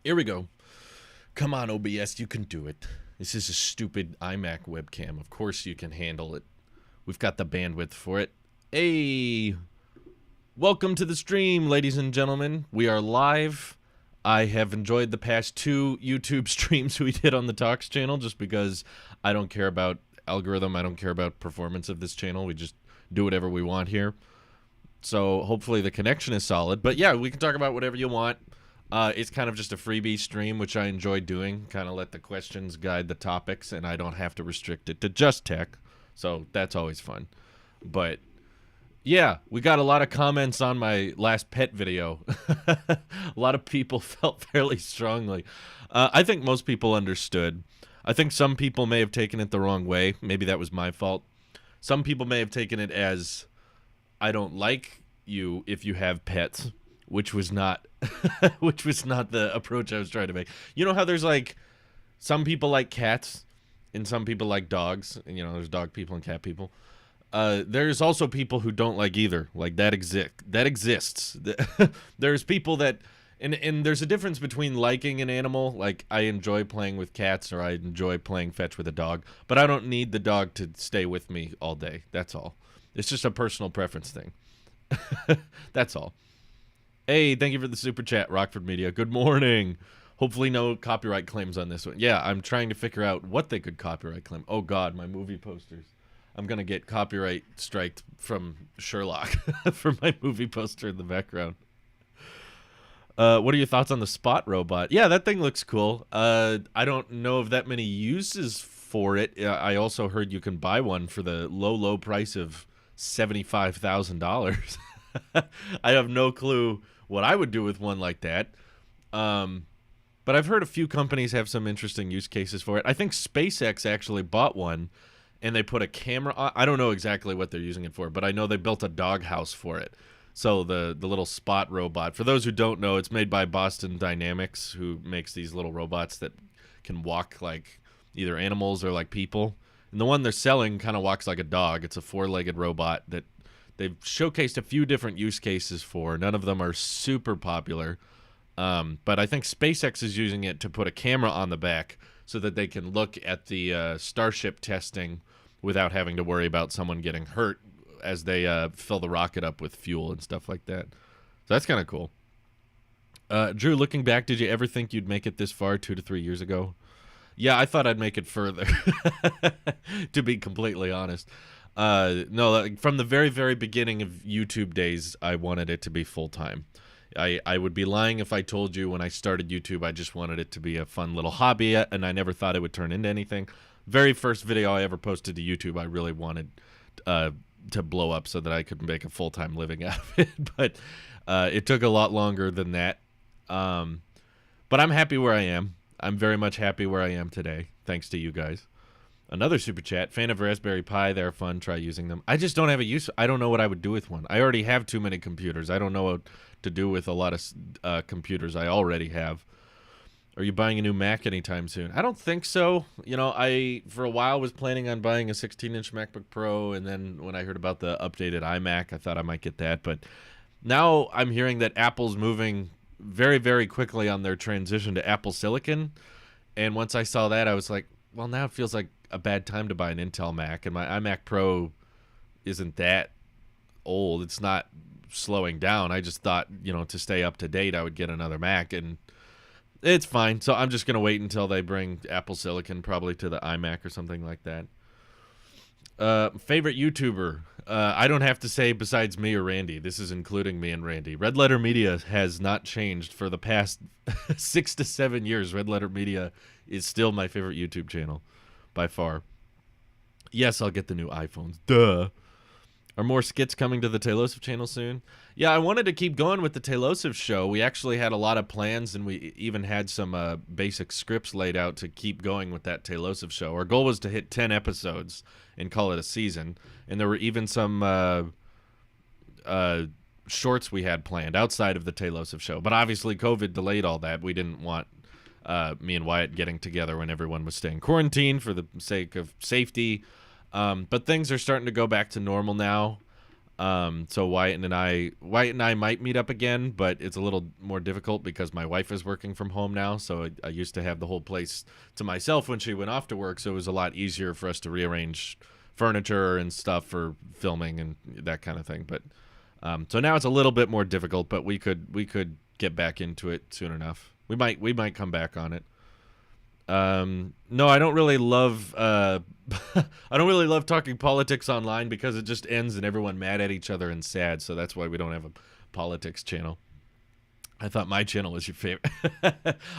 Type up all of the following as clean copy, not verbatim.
Here we go. Come on, OBS, you can do it. This is a stupid iMac webcam. Of course you can handle it. We've got the bandwidth for it. Hey, welcome to the stream, ladies and gentlemen. We are live. I have enjoyed the past 2 YouTube streams we did on the Talks channel just because I don't care about algorithm. I don't care about performance of this channel. We just do whatever we want here. So hopefully the connection is solid. But yeah, we can talk about whatever you want. It's kind of just a freebie stream, which I enjoy doing. Kind of let the questions guide the topics, and I don't have to restrict it to just tech. So that's always fun. But yeah, we got a lot of comments on my last pet video. A lot of people felt fairly strongly. I think most people understood. I think some people may have taken it the wrong way. Maybe that was my fault. Some people may have taken it as, I don't like you if you have pets, which was not which was not the approach I was trying to make. You know how there's like some people like cats and some people like dogs, and there's dog people and cat people. There's also people who don't like either. Like that exists. There's people that and there's a difference between liking an animal, like I enjoy playing with cats or I enjoy playing fetch with a dog, but I don't need the dog to stay with me all day. That's all. It's just a personal preference thing. That's all. Hey, thank you for the super chat, Rockford Media. Good morning. Hopefully no copyright claims on this one. Yeah, I'm trying to figure out what they could copyright claim. Oh, God, my movie posters. I'm going to get copyright striked from Sherlock for my movie poster in the background. What are your thoughts on the Spot robot? Yeah, that thing looks cool. I don't know of that many uses for it. I also heard you can buy one for the low price of $75,000. I have no clue what I would do with one like that. But I've heard a few companies have some interesting use cases for it. I think SpaceX actually bought one, and they put a camera on. I don't know exactly what they're using it for, but I know they built a doghouse for it. So the little Spot robot, for those who don't know, it's made by Boston Dynamics, who makes these little robots that can walk like either animals or like people. And the one they're selling kind of walks like a dog. It's a 4-legged robot that they've showcased a few different use cases for. None of them are super popular. But I think SpaceX is using it to put a camera on the back so that they can look at the Starship testing without having to worry about someone getting hurt as they fill the rocket up with fuel and stuff like that. So that's kind of cool. Drew, looking back, did you ever think you'd make it this far 2 to 3 years ago? Yeah, I thought I'd make it further, to be completely honest. No, like, from the very, very beginning of YouTube days, I wanted it to be full-time. I would be lying if I told you when I started YouTube I just wanted it to be a fun little hobby, and I never thought it would turn into anything. Very first video I ever posted to YouTube, I really wanted to blow up so that I could make a full-time living out of it. But it took a lot longer than that. But I'm happy where I am. I'm very much happy where I am today, thanks to you guys. Another super chat. Fan of Raspberry Pi. They're fun. Try using them. I just don't have a use. I don't know what I would do with one. I already have too many computers. I don't know what to do with a lot of computers I already have. Are you buying a new Mac anytime soon? I don't think so. I, for a while, was planning on buying a 16-inch MacBook Pro, and then when I heard about the updated iMac, I thought I might get that. But now I'm hearing that Apple's moving very, very quickly on their transition to Apple Silicon. And once I saw that, I was like, well, now it feels like a bad time to buy an Intel Mac, and my iMac Pro isn't that old. It's not slowing down. I just thought, to stay up to date, I would get another Mac, and it's fine. So I'm just going to wait until they bring Apple Silicon probably to the iMac or something like that. Favorite YouTuber? I don't have to say besides me or Randy. This is including me and Randy. Red Letter Media has not changed for the past 6 to 7 years. Red Letter Media is still my favorite YouTube channel by far. Yes, I'll get the new iPhones. Duh. Are more skits coming to the Tailosive channel soon? Yeah, I wanted to keep going with the Tailosive show. We actually had a lot of plans, and we even had some basic scripts laid out to keep going with that Tailosive show. Our goal was to hit 10 episodes and call it a season. And there were even some shorts we had planned outside of the Tailosive show. But obviously COVID delayed all that. We didn't want me and Wyatt getting together when everyone was staying quarantined for the sake of safety. But things are starting to go back to normal now. So Wyatt and I might meet up again, but it's a little more difficult because my wife is working from home now. So I used to have the whole place to myself when she went off to work. So it was a lot easier for us to rearrange furniture and stuff for filming and that kind of thing. But so now it's a little bit more difficult, but we could get back into it soon enough. We might come back on it. No, I don't really love I don't really love talking politics online because it just ends and everyone mad at each other and sad. So that's why we don't have a politics channel. I thought my channel was your favorite.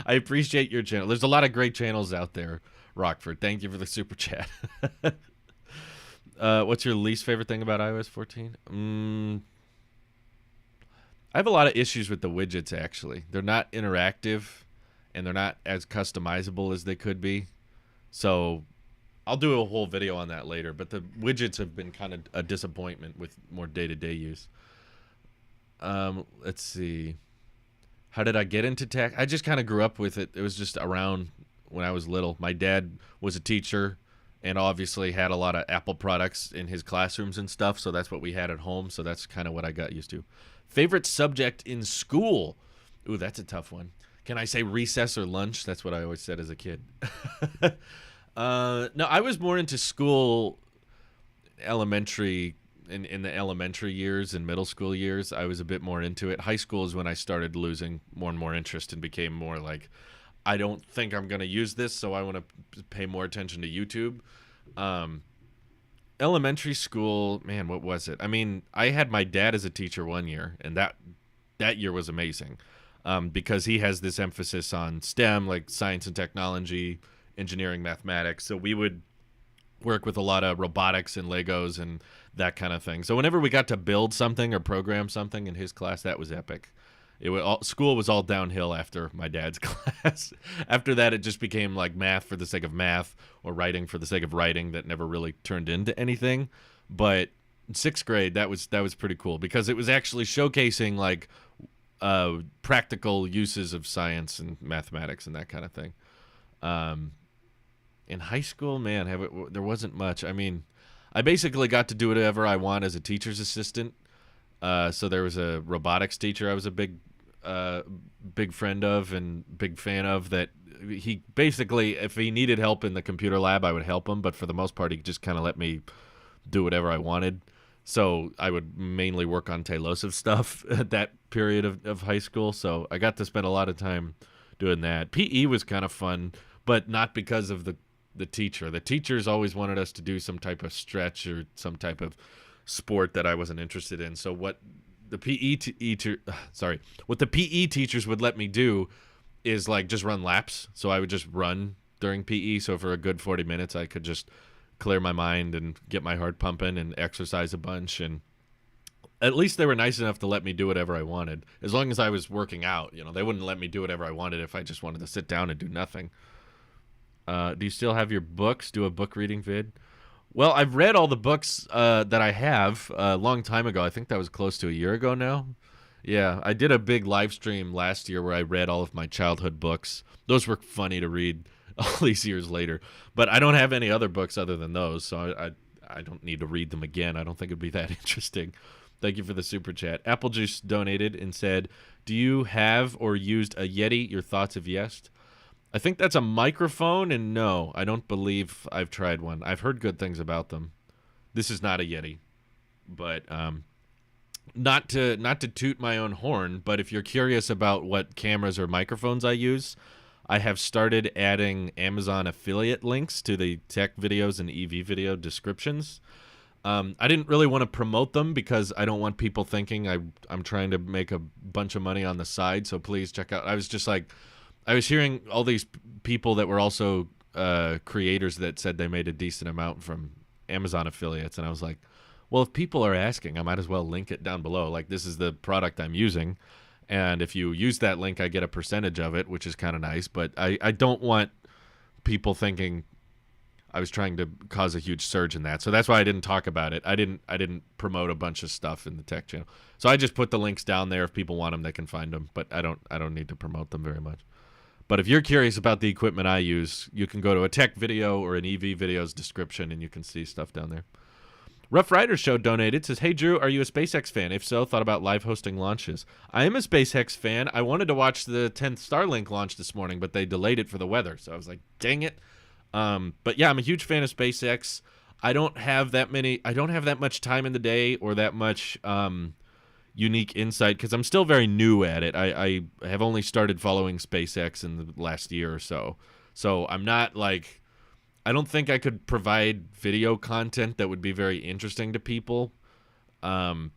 I appreciate your channel. There's a lot of great channels out there, Rockford. Thank you for the super chat. What's your least favorite thing about iOS 14? I have a lot of issues with the widgets, actually. They're not interactive, and they're not as customizable as they could be. So I'll do a whole video on that later, but the widgets have been kind of a disappointment with more day-to-day use. Let's see. How did I get into tech? I just kind of grew up with it. It was just around when I was little. My dad was a teacher and obviously had a lot of Apple products in his classrooms and stuff, so that's what we had at home, so that's kind of what I got used to. Favorite subject in school? Ooh, that's a tough one. Can I say recess or lunch? That's what I always said as a kid. No, I was more into school elementary, in the elementary years and middle school years. I was a bit more into it. High school is when I started losing more and more interest and became more like, I don't think I'm going to use this, so I want to pay more attention to YouTube. Elementary school, man, what was it? I mean, I had my dad as a teacher one year, and that year was amazing because he has this emphasis on STEM, like science and technology, engineering, mathematics. So we would work with a lot of robotics and Legos and that kind of thing. So whenever we got to build something or program something in his class, that was epic. School was all downhill after my dad's class. After that, it just became like math for the sake of math or writing for the sake of writing that never really turned into anything. But in sixth grade, that was pretty cool because it was actually showcasing like practical uses of science and mathematics and that kind of thing. In high school, man, there wasn't much. I mean, I basically got to do whatever I want as a teacher's assistant. So there was a robotics teacher I was a big friend of and big fan of that he basically, if he needed help in the computer lab, I would help him. But for the most part, he just kind of let me do whatever I wanted. So I would mainly work on Tailosive stuff at that period of high school. So I got to spend a lot of time doing that. PE was kind of fun, but not because of the teacher. The teachers always wanted us to do some type of stretch or some type of sport that I wasn't interested in. So what the PE teachers would let me do is like just run laps. So I would just run during PE. So for a good 40 minutes, I could just clear my mind and get my heart pumping and exercise a bunch. And at least they were nice enough to let me do whatever I wanted. As long as I was working out, they wouldn't let me do whatever I wanted if I just wanted to sit down and do nothing. Do you still have your books? Do a book reading vid? Well, I've read all the books that I have a long time ago. I think that was close to a year ago now. Yeah, I did a big live stream last year where I read all of my childhood books. Those were funny to read all these years later. But I don't have any other books other than those, so I don't need to read them again. I don't think it'd be that interesting. Thank you for the super chat. Apple Juice donated and said, do you have or used a Yeti? Your thoughts if yes? I think that's a microphone, and no, I don't believe I've tried one. I've heard good things about them. This is not a Yeti, but not to toot my own horn, but if you're curious about what cameras or microphones I use, I have started adding Amazon affiliate links to the tech videos and EV video descriptions. I didn't really want to promote them because I don't want people thinking I'm trying to make a bunch of money on the side, so please check out. I was hearing all these people that were also creators that said they made a decent amount from Amazon affiliates, and I was like, well, if people are asking, I might as well link it down below. Like, this is the product I'm using, and if you use that link, I get a percentage of it, which is kind of nice, but I don't want people thinking I was trying to cause a huge surge in that. So that's why I didn't talk about it. I didn't promote a bunch of stuff in the tech channel. So I just put the links down there. If people want them, they can find them, but I don't need to promote them very much. But if you're curious about the equipment I use, you can go to a tech video or an EV video's description, and you can see stuff down there. Rough Rider Show donated, says, hey, Drew, are you a SpaceX fan? If so, thought about live hosting launches. I am a SpaceX fan. I wanted to watch the 10th Starlink launch this morning, but they delayed it for the weather. So I was like, dang it. But yeah, I'm a huge fan of SpaceX. I don't have that much time in the day or that much unique insight because I'm still very new at it. I have only started following SpaceX in the last year or so. So I'm not like, I don't think I could provide video content that would be very interesting to people. So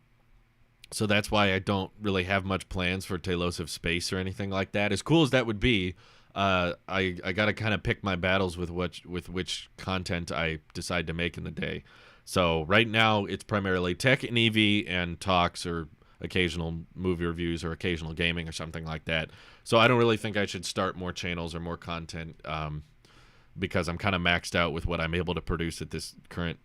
that's why I don't really have much plans for Talos of Space or anything like that. As cool as that would be, I got to kind of pick my battles with which content I decide to make in the day. So right now it's primarily tech and EV and talks or occasional movie reviews or occasional gaming or something like that. So I don't really think I should start more channels or more content because I'm kind of maxed out with what I'm able to produce at this current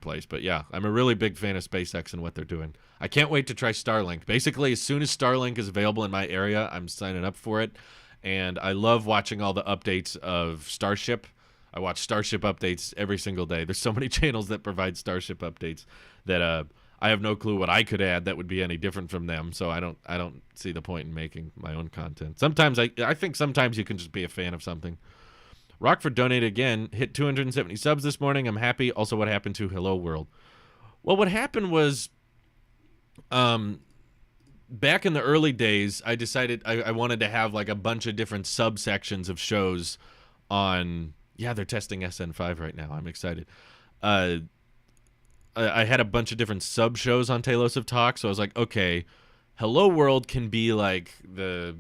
place. But yeah, I'm a really big fan of SpaceX and what they're doing. I can't wait to try Starlink. Basically, as soon as Starlink is available in my area, I'm signing up for it. And I love watching all the updates of Starship. I watch Starship updates every single day. There's so many channels that provide Starship updates that I have no clue what I could add that would be any different from them. So I don't see the point in making my own content. Sometimes I think sometimes you can just be a fan of something. Rockford donated again, hit 270 subs this morning. I'm happy. Also, what happened to Hello World? Well, what happened was, back in the early days, I decided I wanted to have like a bunch of different subsections of shows on. Yeah, they're testing SN5 right now. I'm excited. I had a bunch of different sub shows on Talos of Talk, so I was like, okay, Hello World can be like the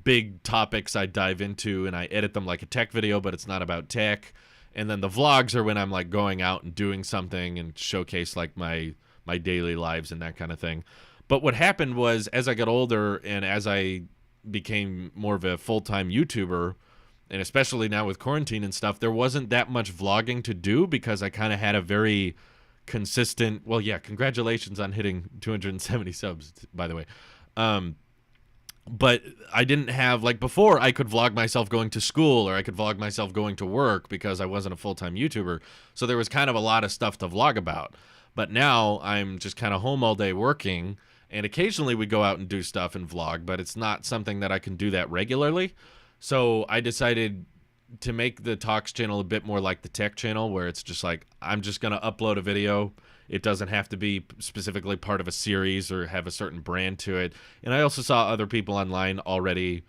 big topics I dive into, and I edit them like a tech video, but it's not about tech. And then the vlogs are when I'm like going out and doing something and showcase like my daily lives and that kind of thing. But what happened was, as I got older and as I became more of a full-time YouTuber, and especially now with quarantine and stuff, there wasn't that much vlogging to do because I kind of had a very consistent, well, yeah, congratulations on hitting 270 subs, by the way. But I didn't have, like before, I could vlog myself going to school or I could vlog myself going to work because I wasn't a full-time YouTuber. So there was kind of a lot of stuff to vlog about. But now I'm just kind of home all day working, and occasionally we go out and do stuff and vlog, but it's not something that I can do that regularly. So I decided to make the Talks channel a bit more like the tech channel, where it's just like, I'm just going to upload a video. It doesn't have to be specifically part of a series or have a certain brand to it. And I also saw other people online already.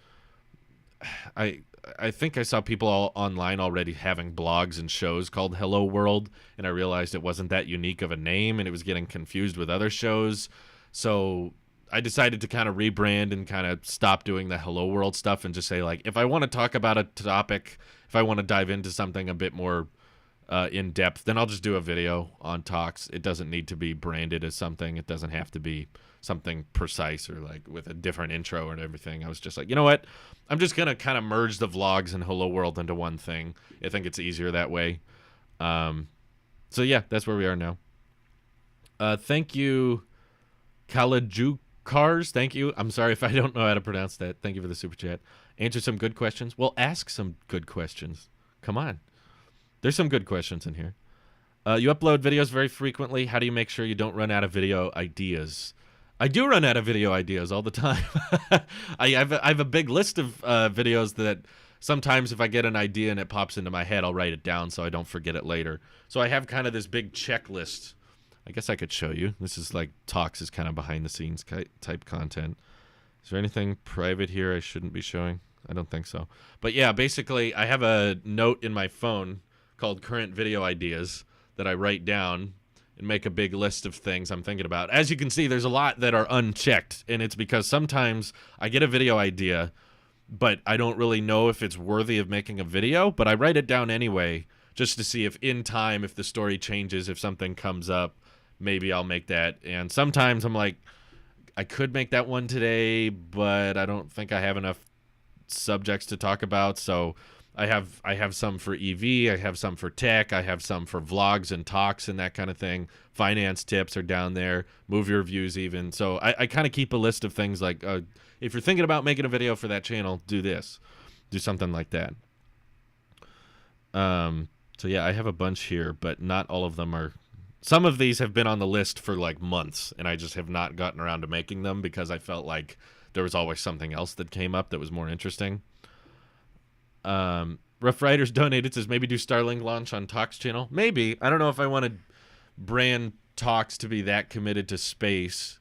I think I saw people online already having blogs and shows called Hello World, and I realized it wasn't that unique of a name, and it was getting confused with other shows. So I decided to kind of rebrand and kind of stop doing the Hello World stuff and just say, like, if I want to talk about a topic, if I want to dive into something a bit more in depth, then I'll just do a video on Talks. It doesn't need to be branded as something. It doesn't have to be something precise or like with a different intro and everything. I was just like, you know what? I'm just going to kind of merge the vlogs and Hello World into one thing. I think it's easier that way. So yeah, that's where we are now. Thank you, Kalajukars. Thank you. I'm sorry if I don't know how to pronounce that. Thank you for the super chat. Answer some good questions. Well, ask some good questions. Come on. There's some good questions in here. You upload videos very frequently. How do you make sure you don't run out of video ideas? I do run out of video ideas all the time. I have a big list of videos that sometimes if I get an idea and it pops into my head, I'll write it down so I don't forget it later. So I have kind of this big checklist. I guess I could show you. This is like Talks is kind of behind the scenes type content. Is there anything private here I shouldn't be showing? I don't think so. But yeah, basically I have a note in my phone called current video ideas that I write down and make a big list of things I'm thinking about. As you can see, there's a lot that are unchecked, and it's because sometimes I get a video idea, but I don't really know if it's worthy of making a video, but I write it down anyway just to see if in time, if the story changes, if something comes up, maybe I'll make that. And sometimes I'm like, I could make that one today, but I don't think I have enough subjects to talk about, so I have some for EV, I have some for tech, I have some for vlogs and talks and that kind of thing. Finance tips are down there, movie reviews even. So I kind of keep a list of things like, if you're thinking about making a video for that channel, do this. Do something like that. So So yeah, I have a bunch here, but not all of them are. Some of these have been on the list for like months, and I just have not gotten around to making them because I felt like there was always something else that came up that was more interesting. Rough Riders donated, says maybe do Starlink launch on Talks channel. Maybe. I don't know if I want to brand Talks to be that committed to space.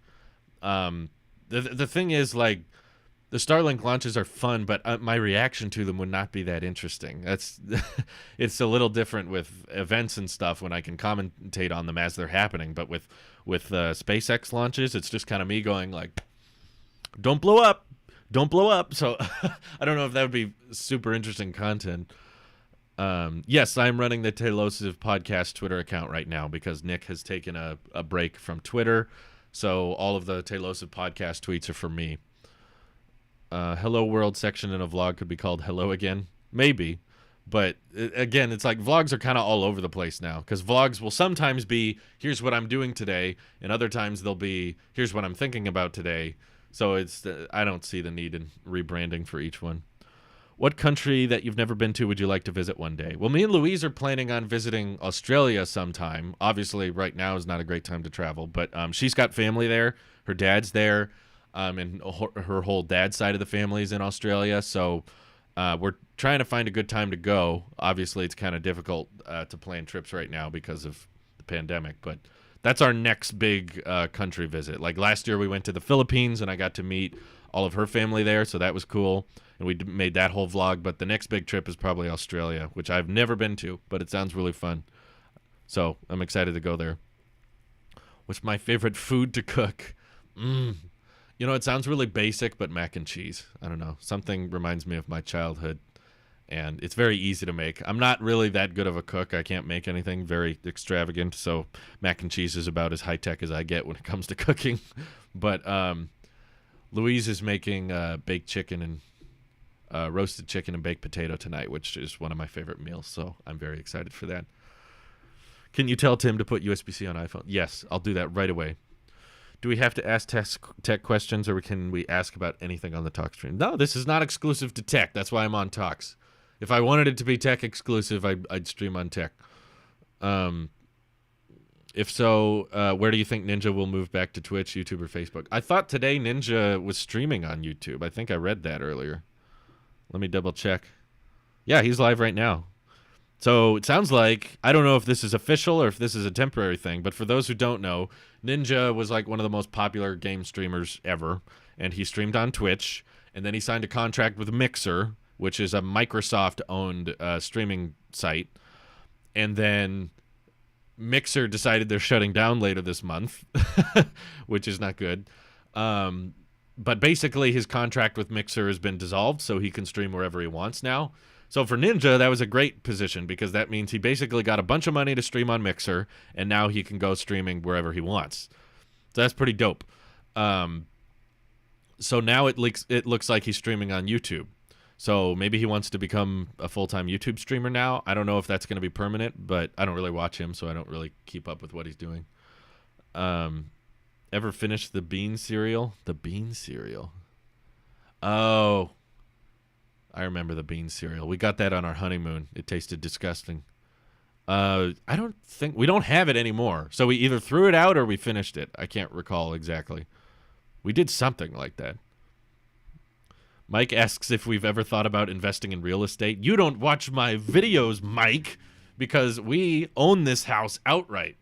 The thing is, like, the Starlink launches are fun, but my reaction to them would not be that interesting. That's it's a little different with events and stuff when I can commentate on them as they're happening. But with SpaceX launches, it's just kind of me going like, "Don't blow up, don't blow up." So I don't know if that would be super interesting content. Yes, I'm running the Tailosive Podcast Twitter account right now because Nick has taken a break from Twitter. So all of the Tailosive Podcast tweets are for me. Hello World section in a vlog could be called Hello Again. Maybe. But again, it's like vlogs are kind of all over the place now because vlogs will sometimes be, here's what I'm doing today, and other times they'll be, here's what I'm thinking about today. So I don't see the need in rebranding for each one. What country that you've never been to would you like to visit one day? Well, me and Louise are planning on visiting Australia sometime. Obviously, right now is not a great time to travel, but she's got family there. Her dad's there. And her whole dad's side of the family is in Australia, so we're trying to find a good time to go. Obviously, it's kind of difficult to plan trips right now because of the pandemic, but that's our next big country visit. Like last year, we went to the Philippines, and I got to meet all of her family there, so that was cool, and we made that whole vlog. But the next big trip is probably Australia, which I've never been to, but it sounds really fun. So I'm excited to go there. What's my favorite food to cook? You know, it sounds really basic, but mac and cheese. I don't know. Something reminds me of my childhood, and it's very easy to make. I'm not really that good of a cook. I can't make anything very extravagant, so mac and cheese is about as high-tech as I get when it comes to cooking. But Louise is making baked chicken and roasted chicken and baked potato tonight, which is one of my favorite meals, so I'm very excited for that. Can you tell Tim to put USB-C on iPhone? Yes, I'll do that right away. Do we have to ask tech questions, or can we ask about anything on the Talk stream? No, this is not exclusive to tech. That's why I'm on Talks. If I wanted it to be tech exclusive, I'd stream on tech. If so, where do you think Ninja will move back to Twitch, YouTube, or Facebook? I thought today Ninja was streaming on YouTube. I think I read that earlier. Let me double check. Yeah, he's live right now. So it sounds like, I don't know if this is official or if this is a temporary thing, but for those who don't know, Ninja was like one of the most popular game streamers ever, and he streamed on Twitch, and then he signed a contract with Mixer, which is a Microsoft-owned streaming site, and then Mixer decided they're shutting down later this month, which is not good. But basically his contract with Mixer has been dissolved, so he can stream wherever he wants now. So for Ninja, that was a great position because that means he basically got a bunch of money to stream on Mixer, and now he can go streaming wherever he wants. So that's pretty dope. So now it looks like he's streaming on YouTube. So maybe he wants to become a full-time YouTube streamer now. I don't know if that's going to be permanent, but I don't really watch him, so I don't really keep up with what he's doing. Ever finished the bean cereal? The bean cereal. Oh, I remember the bean cereal. We got that on our honeymoon. It tasted disgusting. I don't think we don't have it anymore. So we either threw it out or we finished it. I can't recall exactly. We did something like that. Mike asks if we've ever thought about investing in real estate. You don't watch my videos, Mike, because we own this house outright.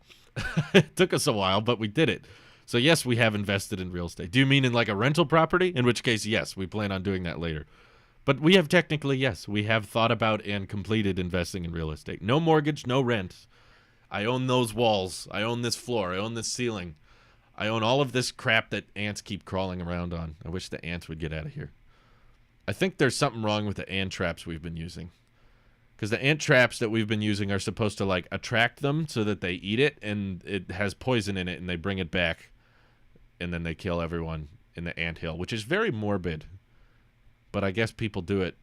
It took us a while, but we did it. So yes, we have invested in real estate. Do you mean in like a rental property? In which case, yes, we plan on doing that later. But we have technically, yes, we have thought about and completed investing in real estate. No mortgage, no rent. I own those walls. I own this floor. I own this ceiling. I own all of this crap that ants keep crawling around on. I wish the ants would get out of here. I think there's something wrong with the ant traps we've been using. Because the ant traps that we've been using are supposed to like attract them so that they eat it, and it has poison in it, and they bring it back, and then they kill everyone in the anthill, which is very morbid. But I guess people do it,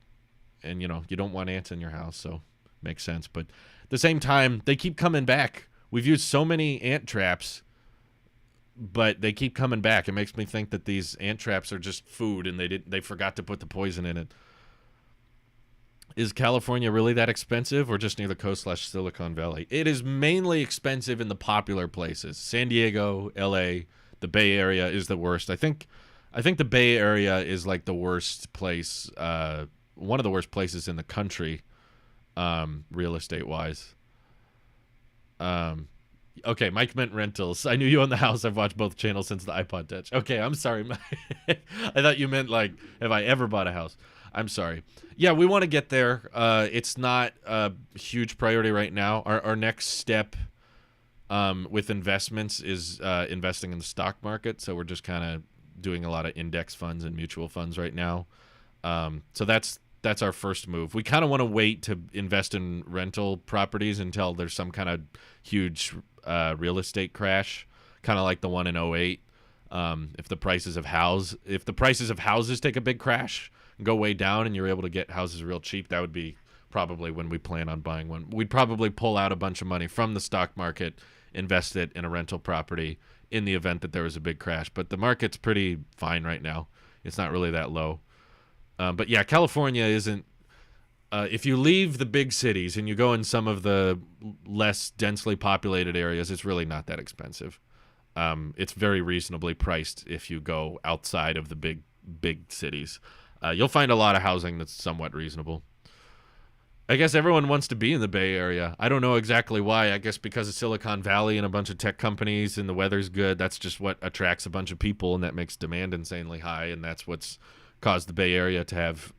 and, you know, you don't want ants in your house, so makes sense. But at the same time, they keep coming back. We've used so many ant traps, but they keep coming back. It makes me think that these ant traps are just food, and they forgot to put the poison in it. Is California really that expensive, or just near the coast / Silicon Valley? It is mainly expensive in the popular places. San Diego, LA, the Bay Area is the worst. I think the Bay Area is like the worst place, one of the worst places in the country, real estate wise. Okay, Mike meant rentals. I knew you owned the house. I've watched both channels since the iPod Touch. Okay, I'm sorry. I thought you meant like, have I ever bought a house? I'm sorry. Yeah, we want to get there. It's not a huge priority right now. Our next step with investments is investing in the stock market. So we're just kind of doing a lot of index funds and mutual funds right now. So that's our first move. We kind of want to wait to invest in rental properties until there's some kind of huge real estate crash, kind of like the one in '08. If the prices of houses take a big crash, go way down, and you're able to get houses real cheap, that would be probably when we plan on buying one. We'd probably pull out a bunch of money from the stock market, invest it in a rental property in the event that there was a big crash. But the market's pretty fine right now. It's not really that low. But yeah, California isn't. If you leave the big cities and you go in some of the less densely populated areas, it's really not that expensive. It's very reasonably priced if you go outside of the big cities. You'll find a lot of housing that's somewhat reasonable. I guess everyone wants to be in the Bay Area. I don't know exactly why. I guess because of Silicon Valley and a bunch of tech companies and the weather's good. That's just what attracts a bunch of people, and that makes demand insanely high, and that's what's caused the Bay Area to have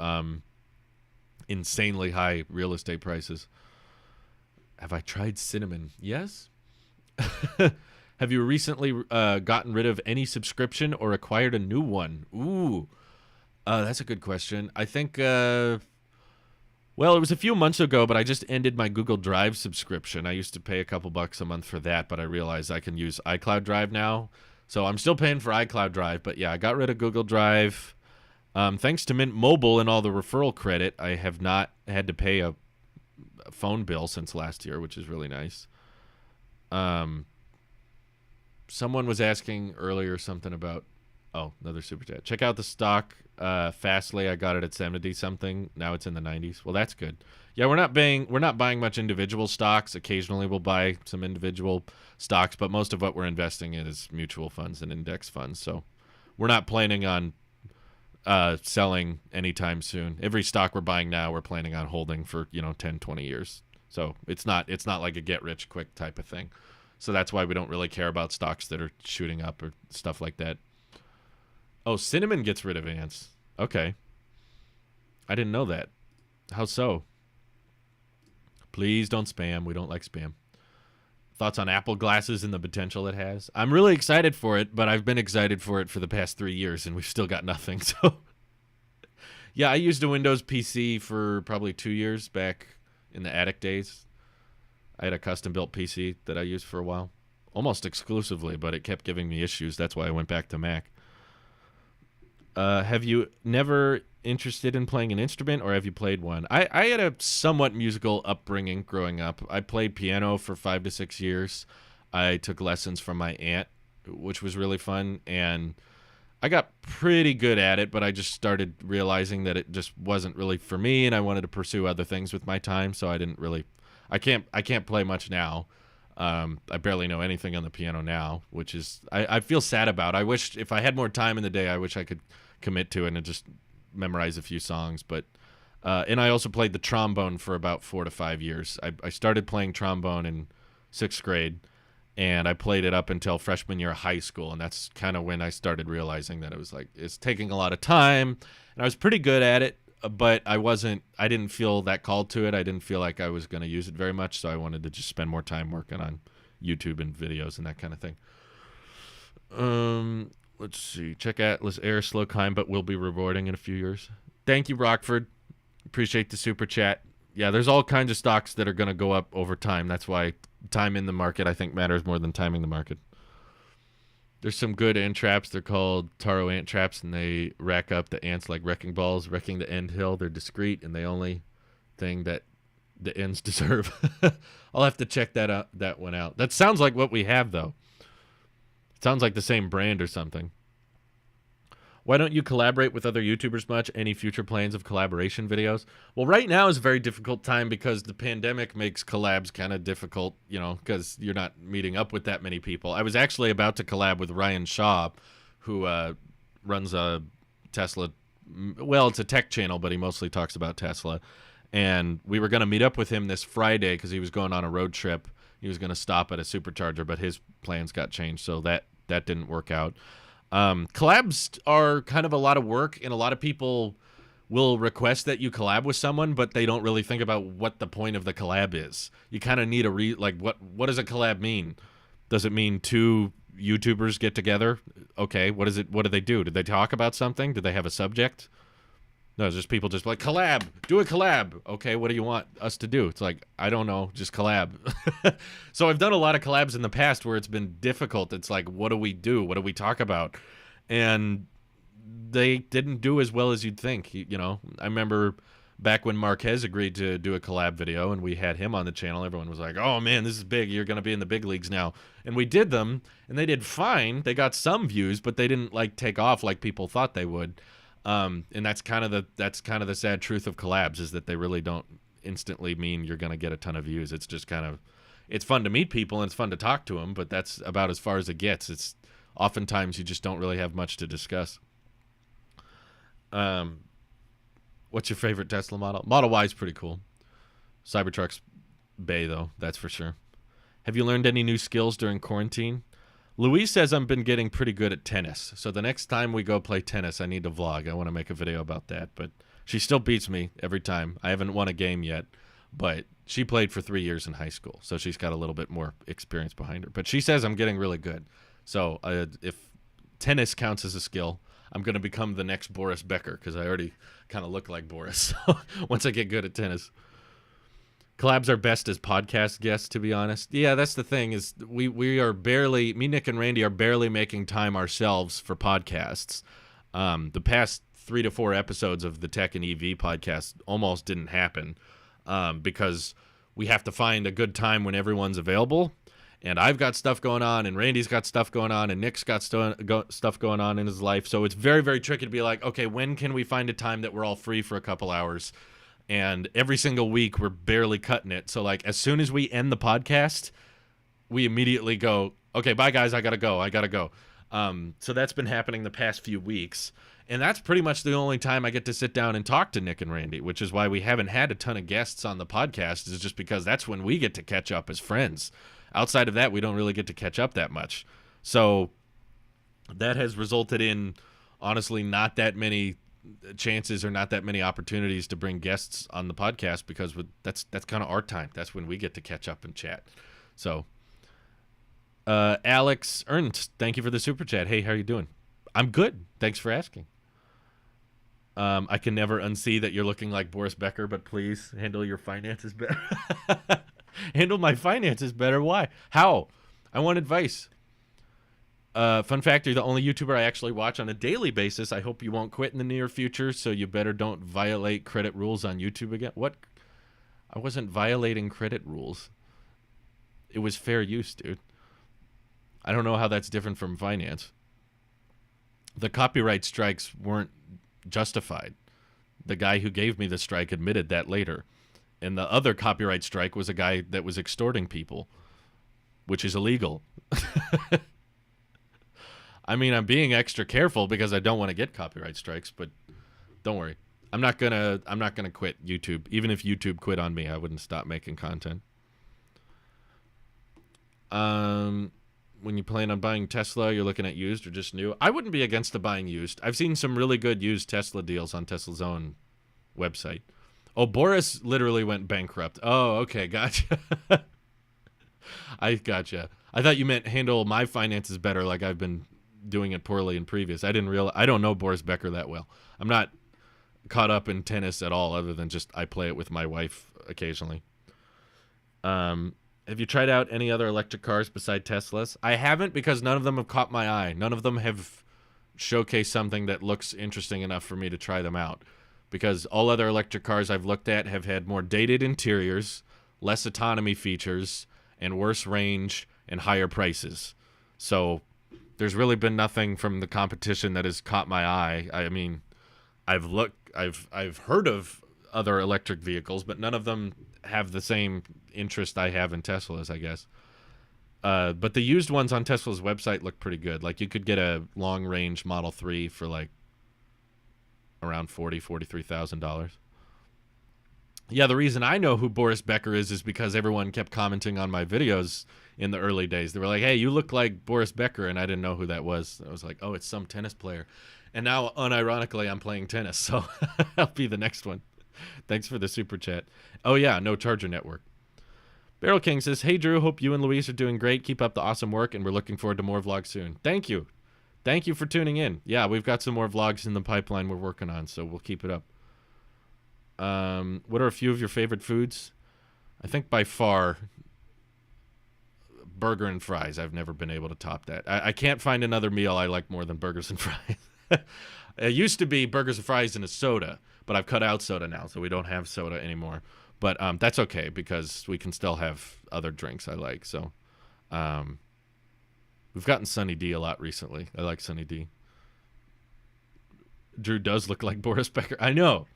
insanely high real estate prices. Have I tried cinnamon? Yes. Have you recently gotten rid of any subscription or acquired a new one? Ooh. That's a good question. I think, well, it was a few months ago, but I just ended my Google Drive subscription. I used to pay a couple bucks a month for that, but I realized I can use iCloud Drive now. So I'm still paying for iCloud Drive, but yeah, I got rid of Google Drive. Thanks to Mint Mobile and all the referral credit, I have not had to pay a phone bill since last year, which is really nice. Someone was asking earlier something about, another super chat. Check out the stock Fastly. I got it at 70 something. Now it's in the 90s. Well, that's good. Yeah, we're not buying much individual stocks. Occasionally we'll buy some individual stocks, but most of what we're investing in is mutual funds and index funds. So we're not planning on selling anytime soon. Every stock we're buying now, we're planning on holding for 10, 20 years. So it's not like a get rich quick type of thing. So that's why we don't really care about stocks that are shooting up or stuff like that. Oh, cinnamon gets rid of ants. Okay. I didn't know that. How so? Please don't spam. We don't like spam. Thoughts on Apple glasses and the potential it has? I'm really excited for it, but I've been excited for it for the past 3 years, and we've still got nothing. So, yeah, I used a Windows PC for probably 2 years back in the attic days. I had a custom-built PC that I used for a while, almost exclusively, but it kept giving me issues. That's why I went back to Mac. Have you never interested in playing an instrument, or have you played one? I had a somewhat musical upbringing growing up. I played piano for 5 to 6 years. I took lessons from my aunt, which was really fun, and I got pretty good at it, but I just started realizing that it just wasn't really for me, and I wanted to pursue other things with my time, so I can't play much now. I barely know anything on the piano now, which is I feel sad about. I wish if I had more time in the day, I wish I could commit to it and just memorize a few songs. But and I also played the trombone for about 4 to 5 years. I started playing trombone in 6th grade, and I played it up until freshman year of high school, and that's kind of when I started realizing that it's taking a lot of time, and I was pretty good at it. But I didn't feel that called to it. I didn't feel like I was going to use it very much, so I wanted to just spend more time working on YouTube and videos and that kind of thing. Let's see. Check Atlas Air, slow climb, but will be rewarding in a few years. Thank you, Rockford. Appreciate the super chat. Yeah, there's all kinds of stocks that are going to go up over time. That's why time in the market, I think, matters more than timing the market. There's some good ant traps. They're called taro ant traps, and they rack up the ants like wrecking balls, wrecking the end hill. They're discreet, and the only thing that the ends deserve. I'll have to check that one out. That sounds like what we have, though. It sounds like the same brand or something. Why don't you collaborate with other YouTubers much? Any future plans of collaboration videos? Well, right now is a very difficult time because the pandemic makes collabs kind of difficult, because you're not meeting up with that many people. I was actually about to collab with Ryan Shaw, who runs a Tesla. Well, it's a tech channel, but he mostly talks about Tesla. And we were going to meet up with him this Friday because he was going on a road trip. He was going to stop at a supercharger, but his plans got changed, so that didn't work out. Collabs are kind of a lot of work, and a lot of people will request that you collab with someone, but they don't really think about what the point of the collab is. You kind of need what does a collab mean? Does it mean two YouTubers get together? Okay, what is it? What do they do? Did they talk about something? Did they have a subject? No, it's just people just like, collab, do a collab. Okay, what do you want us to do? It's like, I don't know, just collab. So I've done a lot of collabs in the past where it's been difficult. It's like, what do we do? What do we talk about? And they didn't do as well as you'd think. I remember back when Marquez agreed to do a collab video and we had him on the channel, everyone was like, oh man, this is big. You're going to be in the big leagues now. And we did them and they did fine. They got some views, but they didn't take off like people thought they would. And that's kind of the sad truth of collabs, is that they really don't instantly mean you're going to get a ton of views. It's just it's fun to meet people and it's fun to talk to them, but that's about as far as it gets. It's oftentimes you just don't really have much to discuss. What's your favorite Tesla model? Model Y is pretty cool. Cybertruck's bae though, that's for sure. Have you learned any new skills during quarantine? Louise says I've been getting pretty good at tennis. So the next time we go play tennis, I need to vlog. I want to make a video about that. But she still beats me every time. I haven't won a game yet. But she played for 3 years in high school. So she's got a little bit more experience behind her. But she says I'm getting really good. So if tennis counts as a skill, I'm going to become the next Boris Becker because I already kind of look like Boris. So once I get good at tennis. Collabs are best as podcast guests, to be honest. Yeah, that's the thing, is we are barely, me, Nick, and Randy are barely making time ourselves for podcasts. The past 3 to 4 episodes of the Tech and EV podcast almost didn't happen because we have to find a good time when everyone's available. And I've got stuff going on, and Randy's got stuff going on, and Nick's got stuff going on in his life. So it's very, very tricky to be like, okay, when can we find a time that we're all free for a couple hours? And every single week, we're barely cutting it. So, as soon as we end the podcast, we immediately go, okay, bye, guys. I got to go. So that's been happening the past few weeks. And that's pretty much the only time I get to sit down and talk to Nick and Randy, which is why we haven't had a ton of guests on the podcast, is just because that's when we get to catch up as friends. Outside of that, we don't really get to catch up that much. So that has resulted in, honestly, not that many chances or not that many opportunities to bring guests on the podcast, because that's kind of our time. That's when we get to catch up and chat. So Alex Ernst, thank you for the super chat. Hey, how are you doing? I'm good, thanks for asking. I can never unsee that you're looking like Boris Becker, but please handle your finances better. Handle my finances better? Why? How? I want advice. Fun fact, you're the only YouTuber I actually watch on a daily basis. I hope you won't quit in the near future, so you better don't violate credit rules on YouTube again. What? I wasn't violating credit rules. It was fair use, dude. I don't know how that's different from finance. The copyright strikes weren't justified. The guy who gave me the strike admitted that later. And the other copyright strike was a guy that was extorting people, which is illegal. I mean, I'm being extra careful because I don't want to get copyright strikes, but don't worry. I'm not gonna quit YouTube. Even if YouTube quit on me, I wouldn't stop making content. When you plan on buying Tesla, you're looking at used or just new? I wouldn't be against the buying used. I've seen some really good used Tesla deals on Tesla's own website. Oh, Boris literally went bankrupt. Oh, okay, gotcha. I gotcha. I thought you meant handle my finances better, like I've been doing it poorly in previous. I didn't realize. I don't know Boris Becker that well. I'm not caught up in tennis at all, other than just I play it with my wife occasionally. Have you tried out any other electric cars beside Teslas? I haven't, because none of them have caught my eye. None of them have showcased something that looks interesting enough for me to try them out. Because all other electric cars I've looked at have had more dated interiors, less autonomy features, and worse range and higher prices. So There's really been nothing from the competition that has caught my eye. I mean, I've heard of other electric vehicles, but none of them have the same interest I have in Teslas, I guess. But the used ones on Tesla's website look pretty good. Like, you could get a long range Model 3 for like around $43,000. Yeah, the reason I know who Boris Becker is because everyone kept commenting on my videos in the early days. They were like, hey, you look like Boris Becker, and I didn't know who that was. I was like, oh, it's some tennis player. And now, unironically, I'm playing tennis, so I'll be the next one. Thanks for the super chat. Oh, yeah, no charger network. Barrel King says, hey, Drew, hope you and Luis are doing great. Keep up the awesome work, and we're looking forward to more vlogs soon. Thank you. Thank you for tuning in. Yeah, we've got some more vlogs in the pipeline we're working on, so we'll keep it up. What are a few of your favorite foods? I think by far, burger and fries. I've never been able to top that. I can't find another meal I like more than burgers and fries. It used to be burgers and fries and a soda, but I've cut out soda now, so we don't have soda anymore. But that's okay because we can still have other drinks I like. So we've gotten Sunny D a lot recently. I like Sunny D. Drew does look like Boris Becker. I know.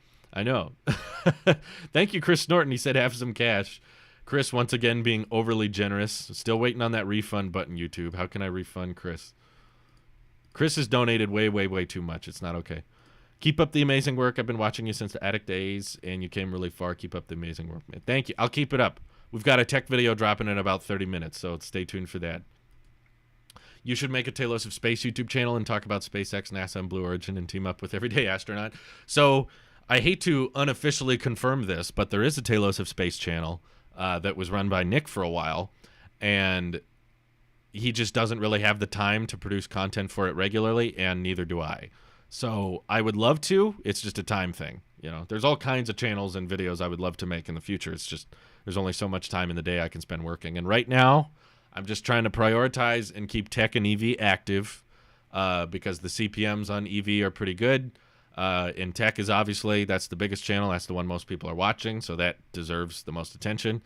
Thank you, Chris Norton. He said have some cash. Chris, once again, being overly generous. Still waiting on that refund button, YouTube. How can I refund Chris? Chris has donated way, way, way too much. It's not okay. Keep up the amazing work. I've been watching you since the Attic days, and you came really far. Keep up the amazing work, man. Thank you. I'll keep it up. We've got a tech video dropping in about 30 minutes, so stay tuned for that. You should make a Talos of Space YouTube channel and talk about SpaceX, NASA, and Blue Origin and team up with Everyday Astronaut. So I hate to unofficially confirm this, but there is a Talos of Space channel that was run by Nick for a while, and he just doesn't really have the time to produce content for it regularly, and neither do I. So I would love to. It's just a time thing. You know, there's all kinds of channels and videos I would love to make in the future. It's just there's only so much time in the day I can spend working. And right now, I'm just trying to prioritize and keep tech and EV active because the CPMs on EV are pretty good. In tech is obviously, that's the biggest channel. That's the one most people are watching, so that deserves the most attention.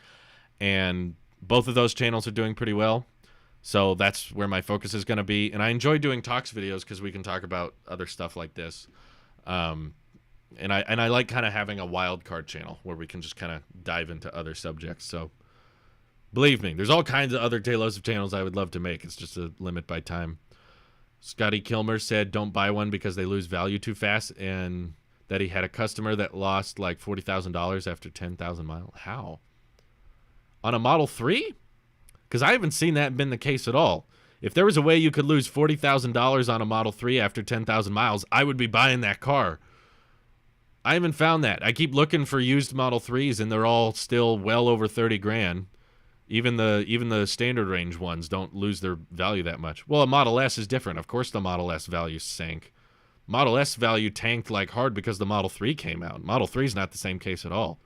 And both of those channels are doing pretty well. So that's where my focus is going to be. And I enjoy doing talks videos because we can talk about other stuff like this. And I like kind of having a wild card channel where we can just kind of dive into other subjects. So believe me, there's all kinds of other Talos of channels I would love to make. It's just a limit by time. Scotty Kilmer said don't buy one because they lose value too fast, and that he had a customer that lost like $40,000 after 10,000 miles. How? On a Model 3? Because I haven't seen that been the case at all. If there was a way you could lose $40,000 on a Model 3 after 10,000 miles, I would be buying that car. I haven't found that. I keep looking for used Model 3s, and they're all still well over 30 grand. Even the standard range ones don't lose their value that much. Well, a Model S is different. Of course the Model S value sank. Model S value tanked like hard because the Model 3 came out. Model 3 is not the same case at all.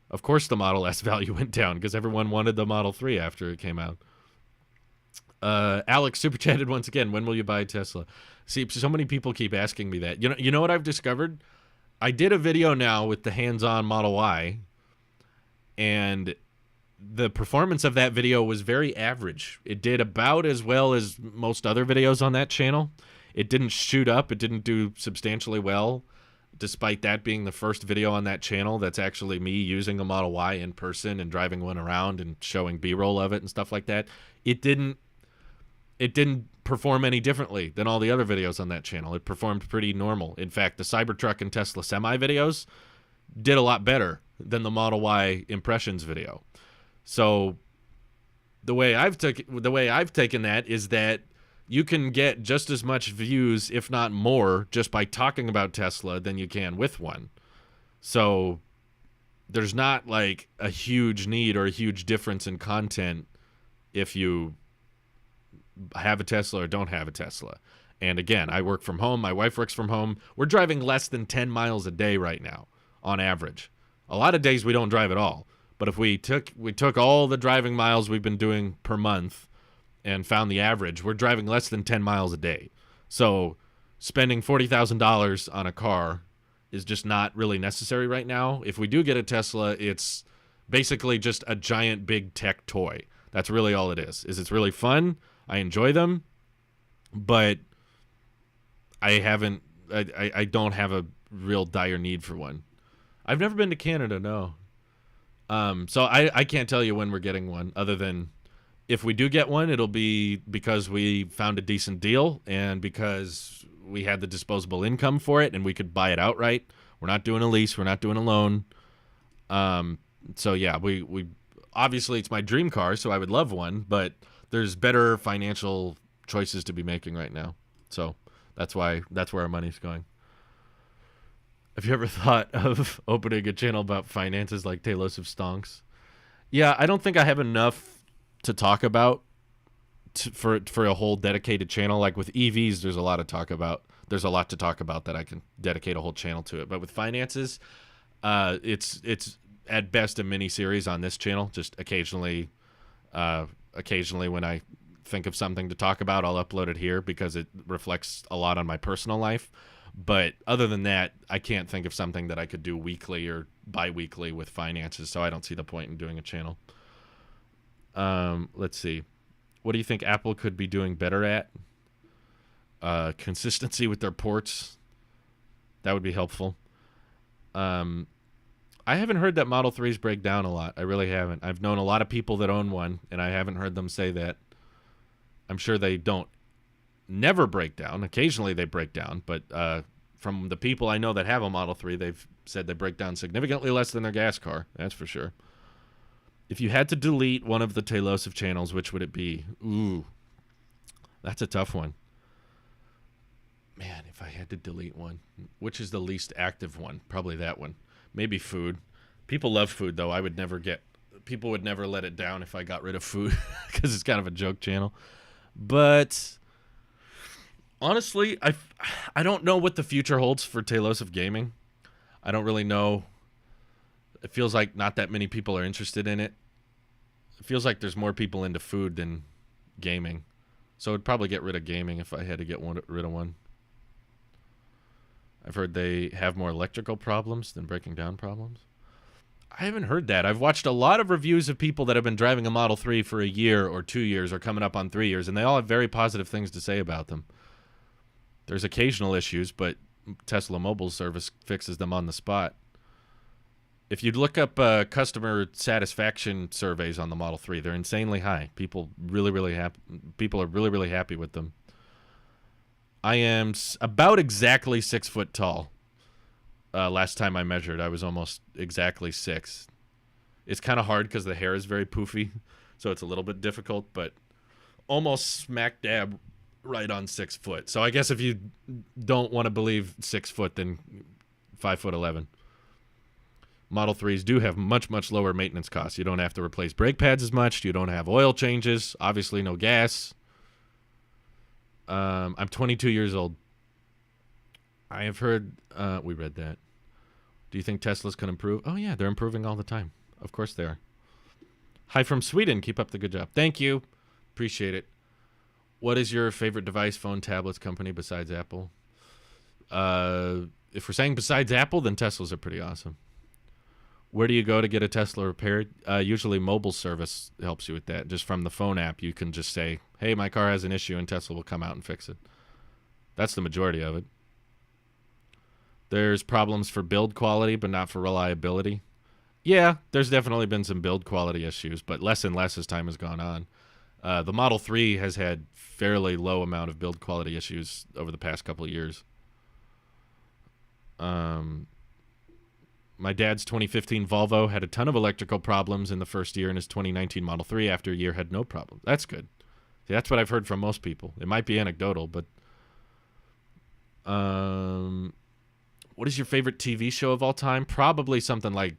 Of course the Model S value went down because everyone wanted the Model 3 after it came out. Alex super chatted once again. When will you buy a Tesla? See, so many people keep asking me that. You know what I've discovered? I did a video now with the hands-on Model Y, and the performance of that video was very average. It did about as well as most other videos on that channel. It didn't shoot up. It didn't do substantially well, despite that being the first video on that channel that's actually me using a Model Y in person and driving one around and showing B-roll of it and stuff like that. It didn't perform any differently than all the other videos on that channel. It performed pretty normal. In fact, the Cybertruck and Tesla Semi videos did a lot better than the Model Y impressions video. So the way I've taken that is that you can get just as much views, if not more, just by talking about Tesla than you can with one. So there's not like a huge need or a huge difference in content if you have a Tesla or don't have a Tesla. And again, I work from home. My wife works from home. We're driving less than 10 miles a day right now on average. A lot of days we don't drive at all. But if we took all the driving miles we've been doing per month and found the average, we're driving less than 10 miles a day. So spending $40,000 on a car is just not really necessary right now. If we do get a Tesla, it's basically just a giant big tech toy. That's really all it is. It's really fun. I enjoy them. but I haven't. I don't have a real dire need for one. I've never been to Canada, no. So I can't tell you when we're getting one, other than if we do get one, it'll be because we found a decent deal and because we had the disposable income for it and we could buy it outright. We're not doing a lease. We're not doing a loan. So yeah, we obviously it's my dream car, so I would love one, but there's better financial choices to be making right now. So that's where our money's going. Have you ever thought of opening a channel about finances like Talos of Stonks? Yeah, I don't think I have enough to talk about for a whole dedicated channel. Like with EVs, there's a lot to talk about. There's a lot to talk about that I can dedicate a whole channel to it. But with finances, it's at best a mini series on this channel. Just occasionally when I think of something to talk about, I'll upload it here because it reflects a lot on my personal life. But other than that, I can't think of something that I could do weekly or bi-weekly with finances, so I don't see the point in doing a channel. Let's see. What do you think Apple could be doing better at? Consistency with their ports. That would be helpful. I haven't heard that Model 3s break down a lot. I really haven't. I've known a lot of people that own one, and I haven't heard them say that. I'm sure they don't never break down. Occasionally they break down, but from the people I know that have a Model 3, they've said they break down significantly less than their gas car. That's for sure. If you had to delete one of the Tailosive channels, which would it be? Ooh, that's a tough one. Man, if I had to delete one, which is the least active one? Probably that one. Maybe food. People love food, though. People would never let it down if I got rid of food because it's kind of a joke channel. But honestly, I don't know what the future holds for Tailosive Gaming. I don't really know. It feels like not that many people are interested in it. It feels like there's more people into food than gaming. So I'd probably get rid of gaming if I had to get rid of one. I've heard they have more electrical problems than breaking down problems. I haven't heard that. I've watched a lot of reviews of people that have been driving a Model 3 for a year or 2 years or coming up on 3 years, and they all have very positive things to say about them. There's occasional issues, but Tesla Mobile service fixes them on the spot. If you'd look up customer satisfaction surveys on the Model 3, they're insanely high. People are really, really happy with them. I am about exactly 6 foot tall. Last time I measured, I was almost exactly 6. It's kind of hard because the hair is very poofy, so it's a little bit difficult, but almost smack dab right on 6 foot. So I guess if you don't want to believe 6 foot, then 5'11". Model 3s do have much, much lower maintenance costs. You don't have to replace brake pads as much. You don't have oil changes. Obviously, no gas. I'm 22 years old. I have heard, we read that. Do you think Teslas can improve? Oh, yeah, they're improving all the time. Of course they are. Hi from Sweden. Keep up the good job. Thank you. Appreciate it. What is your favorite device, phone, tablets company besides Apple? If we're saying besides Apple, then Teslas are pretty awesome. Where do you go to get a Tesla repaired? Usually mobile service helps you with that. Just from the phone app, you can just say, hey, my car has an issue, and Tesla will come out and fix it. That's the majority of it. There's problems for build quality, but not for reliability. Yeah, there's definitely been some build quality issues, but less and less as time has gone on. The Model 3 has had fairly low amount of build quality issues over the past couple of years. My dad's 2015 Volvo had a ton of electrical problems in the first year, and his 2019 Model 3 after a year had no problems. That's good. See, that's what I've heard from most people. It might be anecdotal, but what is your favorite TV show of all time? Probably something like,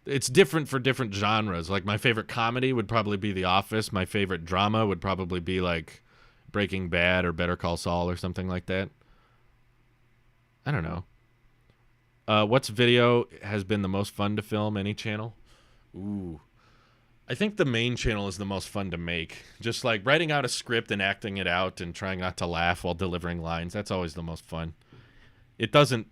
it's different for different genres. Like my favorite comedy would probably be The Office. My favorite drama would probably be like Breaking Bad or Better Call Saul or something like that. I don't know. What's video has been the most fun to film? Any channel? Ooh. I think the main channel is the most fun to make. Just like writing out a script and acting it out and trying not to laugh while delivering lines. That's always the most fun. It doesn't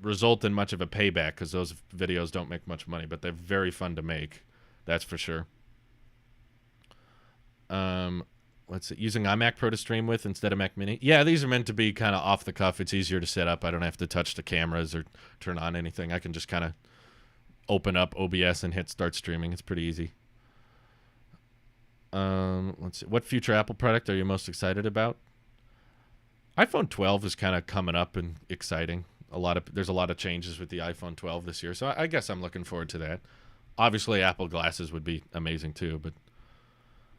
result in much of a payback because those videos don't make much money, but they're very fun to make. That's for sure. What's it? Using iMac Pro to stream with instead of Mac Mini. Yeah, these are meant to be kind of off the cuff. It's easier to set up. I don't have to touch the cameras or turn on anything. I can just kind of open up OBS and hit start streaming. It's pretty easy. Let's see. What future Apple product are you most excited about? iPhone 12 is kind of coming up and exciting. There's a lot of changes with the iPhone 12 this year, so I guess I'm looking forward to that. Obviously, Apple glasses would be amazing too, but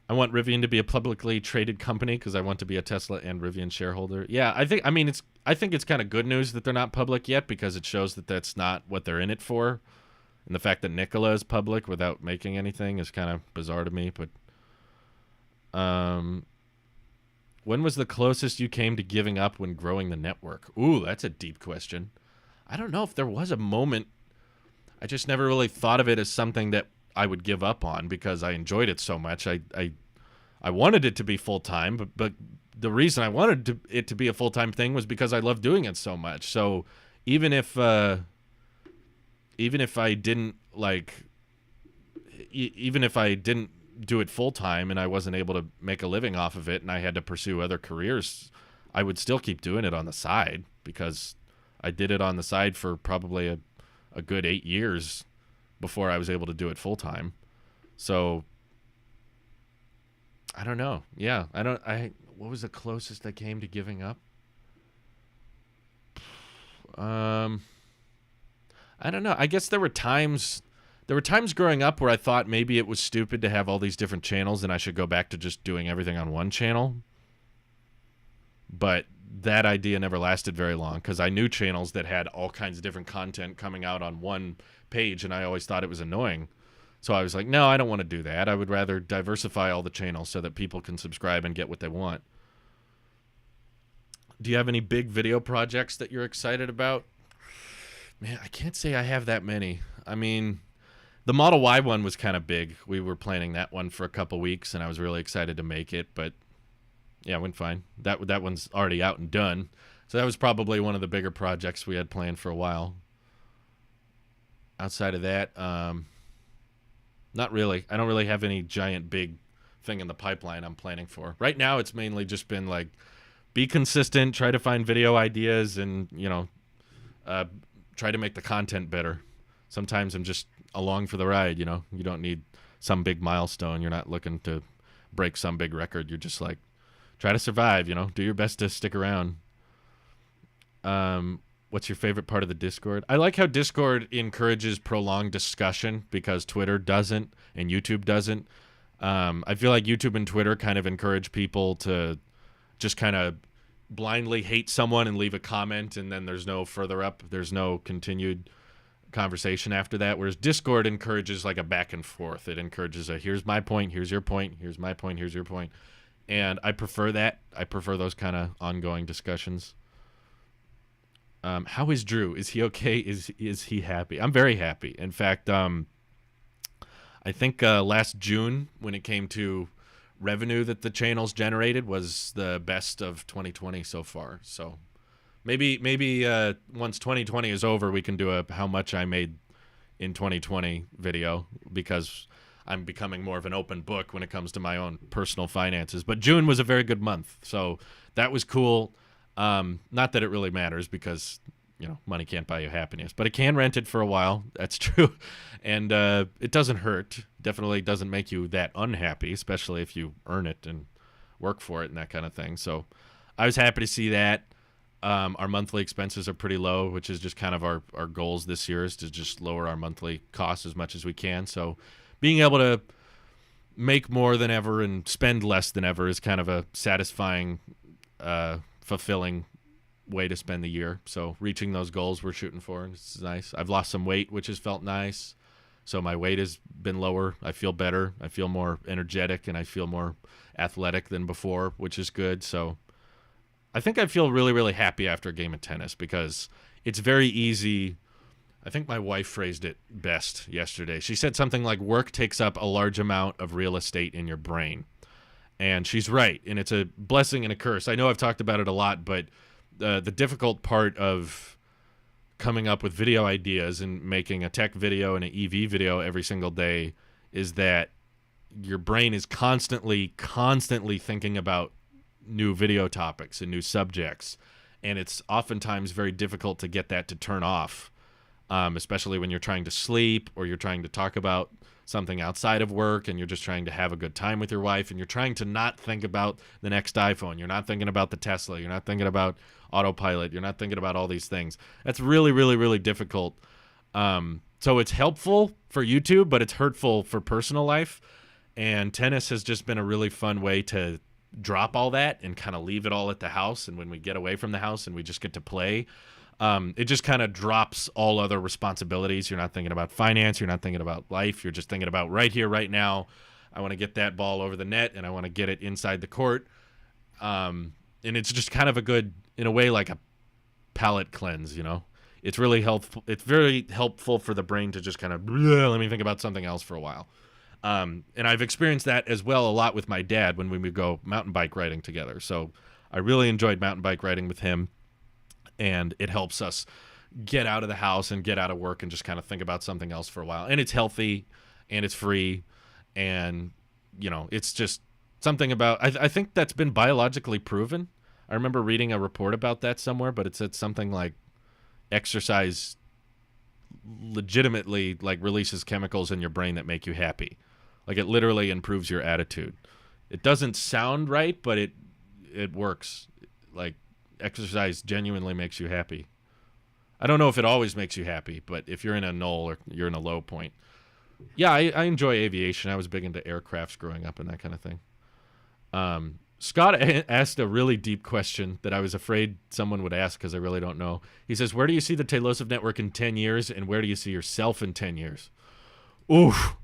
I want Rivian to be a publicly traded company because I want to be a Tesla and Rivian shareholder. Yeah, I think it's kind of good news that they're not public yet because it shows that that's not what they're in it for. And the fact that Nikola is public without making anything is kind of bizarre to me. But when was the closest you came to giving up when growing the network? Ooh, that's a deep question. I don't know if there was a moment. I just never really thought of it as something that I would give up on because I enjoyed it so much. I wanted it to be full-time, but the reason I wanted it to be a full-time thing was because I loved doing it so much. So even if I didn't do it full-time and I wasn't able to make a living off of it and I had to pursue other careers, I would still keep doing it on the side because I did it on the side for probably a good 8 years before I was able to do it full-time. So I don't know. Yeah, what was the closest I came to giving up? I don't know. I guess there were times growing up where I thought maybe it was stupid to have all these different channels and I should go back to just doing everything on one channel. But that idea never lasted very long because I knew channels that had all kinds of different content coming out on one page and I always thought it was annoying. So I was like, no, I don't want to do that. I would rather diversify all the channels so that people can subscribe and get what they want. Do you have any big video projects that you're excited about? Man, I can't say I have that many. I mean, the Model Y one was kind of big. We were planning that one for a couple weeks, and I was really excited to make it. But, yeah, it went fine. That one's already out and done. So that was probably one of the bigger projects we had planned for a while. Outside of that, not really. I don't really have any giant big thing in the pipeline I'm planning for. Right now, it's mainly just been like, be consistent, try to find video ideas, and, try to make the content better. Sometimes I'm just along for the ride, You don't need some big milestone. You're not looking to break some big record. You're just like, try to survive, do your best to stick around. What's your favorite part of the Discord? I like how Discord encourages prolonged discussion because Twitter doesn't and YouTube doesn't. I feel like YouTube and Twitter kind of encourage people to just kind of blindly hate someone and leave a comment, and then there's no further up. There's no continued conversation after that, whereas Discord encourages like a back and forth. It encourages here's my point, here's your point, here's my point, here's your point. And I prefer that. I prefer those kind of ongoing discussions. How is Drew? Is he okay? Is he happy? I'm very happy. In fact, I think last June, when it came to revenue that the channels generated, was the best of 2020 so far. So maybe once 2020 is over, we can do a how much I made in 2020 video, because I'm becoming more of an open book when it comes to my own personal finances. But June was a very good month, so that was cool. Not that it really matters because, money can't buy you happiness, but it can rent it for a while. That's true. And it doesn't hurt. Definitely doesn't make you that unhappy, especially if you earn it and work for it and that kind of thing. So I was happy to see that. Our monthly expenses are pretty low, which is just kind of our goals this year, is to just lower our monthly costs as much as we can. So being able to make more than ever and spend less than ever is kind of a satisfying, fulfilling way to spend the year. So reaching those goals we're shooting for, it's nice. I've lost some weight, which has felt nice. So my weight has been lower. I feel better. I feel more energetic, and I feel more athletic than before, which is good. So I think I feel really, really happy after a game of tennis, because it's very easy. I think my wife phrased it best yesterday. She said something like, work takes up a large amount of real estate in your brain. And she's right, and it's a blessing and a curse. I know I've talked about it a lot, but the difficult part of coming up with video ideas and making a tech video and an EV video every single day is that your brain is constantly thinking about new video topics and new subjects, and it's oftentimes very difficult to get that to turn off, especially when you're trying to sleep or you're trying to talk about something outside of work and you're just trying to have a good time with your wife and you're trying to not think about the next iPhone. You're not thinking about the Tesla. You're not thinking about autopilot. You're not thinking about all these things. That's really, really, really difficult. So it's helpful for YouTube, but it's hurtful for personal life. And tennis has just been a really fun way to drop all that and kind of leave it all at the house. And when we get away from the house and we just get to play, it just kind of drops all other responsibilities. You're not thinking about finance. You're not thinking about life. You're just thinking about right here, right now. I want to get that ball over the net and I want to get it inside the court. And it's just kind of a good, in a way, like a palate cleanse, you know? It's really helpful. It's very helpful for the brain to just kind of, let me think about something else for a while. And I've experienced that as well a lot with my dad when we would go mountain bike riding together. So I really enjoyed mountain bike riding with him, and it helps us get out of the house and get out of work and just kind of think about something else for a while. And it's healthy and it's free, and, you know, it's just something about, I think that's been biologically proven. I remember reading a report about that somewhere, but it said something like exercise legitimately like releases chemicals in your brain that make you happy. Like it literally improves your attitude. It doesn't sound right, but it works. Like exercise genuinely makes you happy. I don't know if it always makes you happy, but if you're in a null or you're in a low point. Yeah, I enjoy aviation. I was big into aircrafts growing up and that kind of thing. Scott asked a really deep question that I was afraid someone would ask because I really don't know. He says, where do you see the Tailosive Network in 10 years, and where do you see yourself in 10 years? Oof,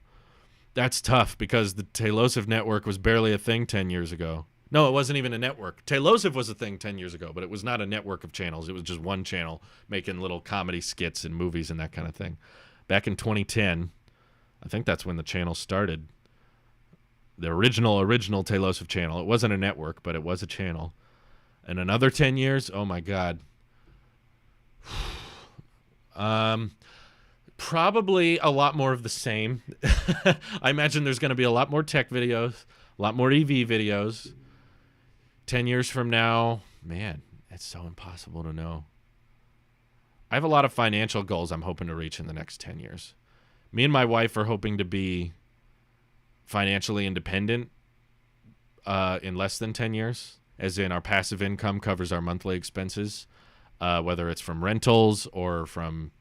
that's tough because the Tailosive Network was barely a thing 10 years ago. No, it wasn't even a network. Tailosive was a thing 10 years ago, but it was not a network of channels. It was just one channel making little comedy skits and movies and that kind of thing. Back in 2010, I think that's when the channel started. The original Tailosive channel. It wasn't a network, but it was a channel. And another 10 years? Oh, my God. Probably a lot more of the same. I imagine there's going to be a lot more tech videos, a lot more EV videos. 10 years from now, man, it's so impossible to know. I have a lot of financial goals I'm hoping to reach in the next 10 years. Me and my wife are hoping to be financially independent in less than 10 years, as in our passive income covers our monthly expenses, whether it's from rentals or from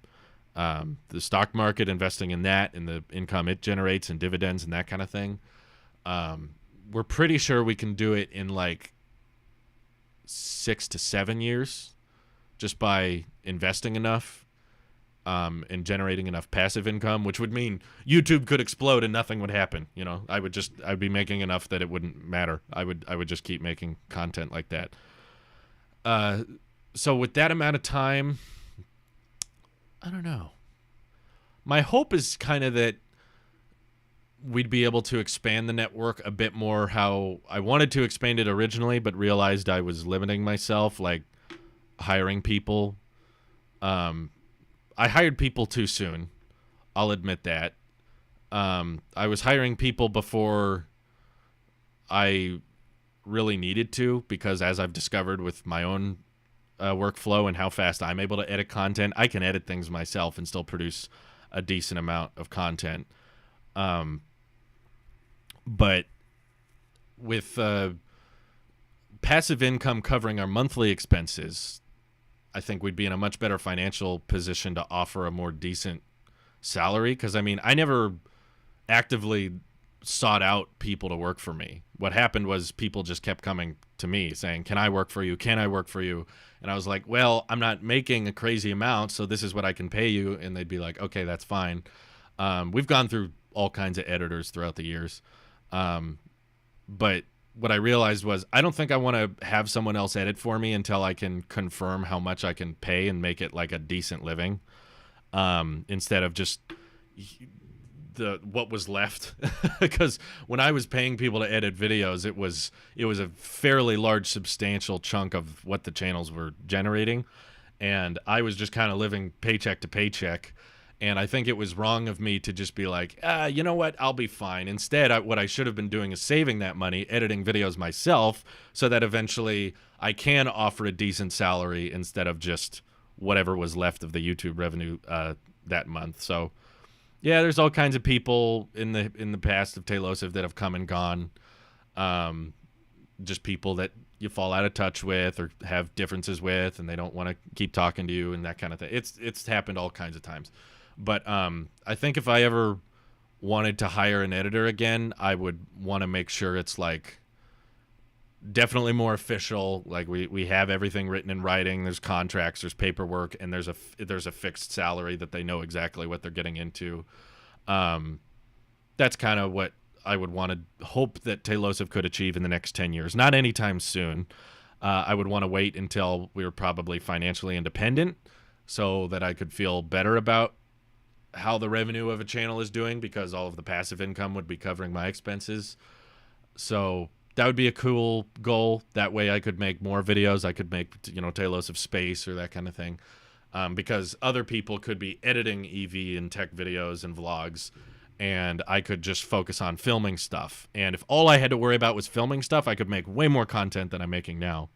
the stock market, investing in that and the income it generates and dividends and that kind of thing. We're pretty sure we can do it in like 6 to 7 years just by investing enough and generating enough passive income, which would mean YouTube could explode and nothing would happen. You know, I'd be making enough that it wouldn't matter. I would just keep making content like that. So with that amount of time, I don't know. My hope is kind of that we'd be able to expand the network a bit more how I wanted to expand it originally, but realized I was limiting myself, like hiring people. I hired people too soon. I'll admit that. I was hiring people before I really needed to, because as I've discovered with my own workflow and how fast I'm able to edit content, I can edit things myself and still produce a decent amount of content. But with passive income covering our monthly expenses, I think we'd be in a much better financial position to offer a more decent salary. Because, I mean, I never actively sought out people to work for me. What happened was people just kept coming to me saying, can I work for you? Can I work for you? And I was like, well, I'm not making a crazy amount, so this is what I can pay you. And they'd be like, okay, that's fine. We've gone through all kinds of editors throughout the years. But what I realized was I don't think I want to have someone else edit for me until I can confirm how much I can pay and make it like a decent living, instead of just what was left. Because when I was paying people to edit videos, it was a fairly large, substantial chunk of what the channels were generating, and I was just kind of living paycheck to paycheck. And I think it was wrong of me to just be like, you know what, I'll be fine. Instead, what I should have been doing is saving that money, editing videos myself, so that eventually I can offer a decent salary instead of just whatever was left of the YouTube revenue that month. So, yeah, there's all kinds of people in the past of Taylosive that have come and gone. Just people that you fall out of touch with or have differences with, and they don't want to keep talking to you and that kind of thing. It's happened all kinds of times. But I think if I ever wanted to hire an editor again, I would want to make sure it's like definitely more official. Like we have everything written in writing. There's contracts, there's paperwork, and there's a fixed salary that they know exactly what they're getting into. That's kind of what I would want to hope that Taylosive could achieve in the next 10 years. Not anytime soon. I would want to wait until we were probably financially independent so that I could feel better about how the revenue of a channel is doing, because all of the passive income would be covering my expenses. So that would be a cool goal. That way I could make more videos. I could make, Taylosive Space or that kind of thing. Because other people could be editing EV and tech videos and vlogs, and I could just focus on filming stuff. And if all I had to worry about was filming stuff, I could make way more content than I'm making now.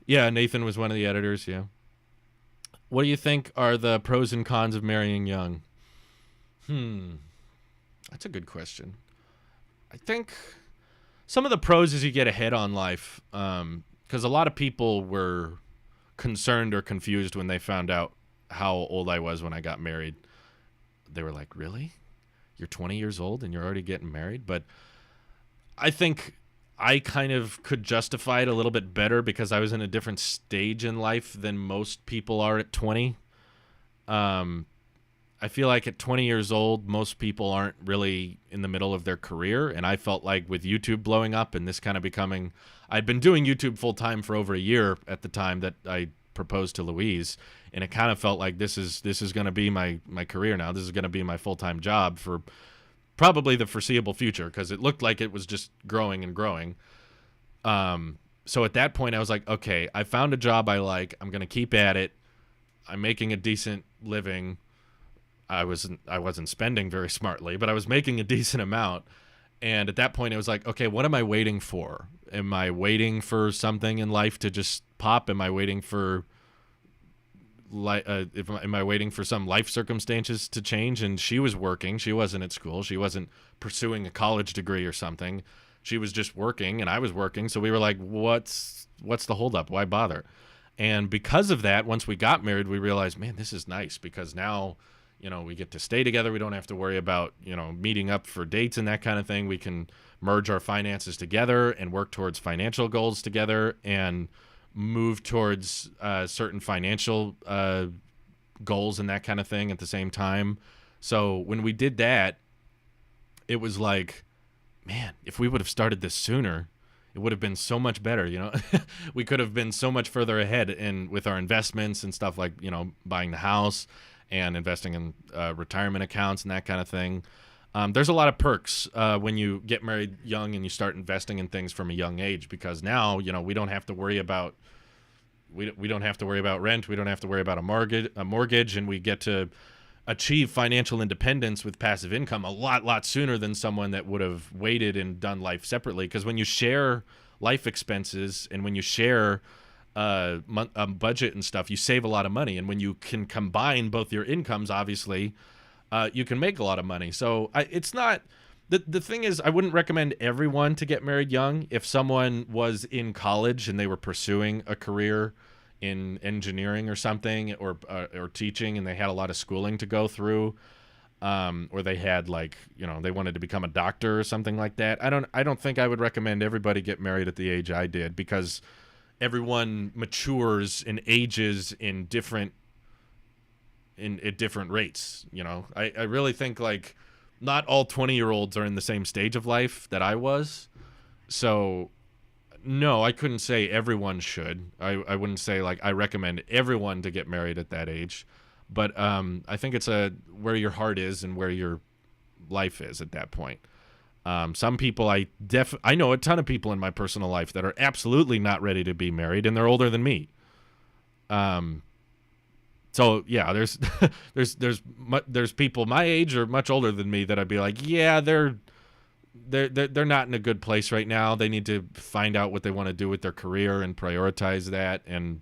Yeah, Nathan was one of the editors, yeah. What do you think are the pros and cons of marrying young? That's a good question. I think some of the pros is you get ahead on life, because a lot of people were concerned or confused when they found out how old I was when I got married. They were like, really? You're 20 years old and you're already getting married? But I think I kind of could justify it a little bit better because I was in a different stage in life than most people are at 20. I feel like at 20 years old, most people aren't really in the middle of their career. And I felt like with YouTube blowing up and this kind of becoming, I'd been doing YouTube full time for over a year at the time that I proposed to Louise. And it kind of felt like this is going to be my career now. This is going to be my full-time job for probably the foreseeable future, because it looked like it was just growing and growing. So at that point I was like, okay, I found a job I like. I'm going to keep at it. I'm making a decent living. I wasn't spending very smartly, but I was making a decent amount. And at that point it was like, okay, what am I waiting for? Am I waiting for something in life to just pop? Am I waiting for am I waiting for some life circumstances to change? And she was working. She wasn't at school. She wasn't pursuing a college degree or something. She was just working and I was working. So we were like, what's the holdup? Why bother? And because of that, once we got married, we realized, man, this is nice, because now, we get to stay together. We don't have to worry about, meeting up for dates and that kind of thing. We can merge our finances together and work towards financial goals together and move towards certain financial goals and that kind of thing at the same time. So when we did that, it was like, man, if we would have started this sooner, it would have been so much better. We could have been so much further ahead with our investments and stuff, like, buying the house and investing in retirement accounts and that kind of thing. There's a lot of perks when you get married young and you start investing in things from a young age, because now, we don't have to worry about we don't have to worry about rent. We don't have to worry about a mortgage, and we get to achieve financial independence with passive income a lot sooner than someone that would have waited and done life separately. Because when you share life expenses and when you share a budget and stuff, you save a lot of money. And when you can combine both your incomes, obviously, you can make a lot of money. So it's not the thing is, I wouldn't recommend everyone to get married young. If someone was in college and they were pursuing a career in engineering or something, or teaching, and they had a lot of schooling to go through, or they had, like, they wanted to become a doctor or something like that, I don't think I would recommend everybody get married at the age I did, because everyone matures and ages at different rates. I really think, like, not all 20-year-olds are in the same stage of life that I was. So no, I couldn't say everyone should. I wouldn't say, like, I recommend everyone to get married at that age. But I think it's where your heart is and where your life is at that point. Some people, I know a ton of people in my personal life that are absolutely not ready to be married, and they're older than me. So yeah, there's people my age or much older than me that I'd be like, yeah, they're not in a good place right now. They need to find out what they want to do with their career and prioritize that. And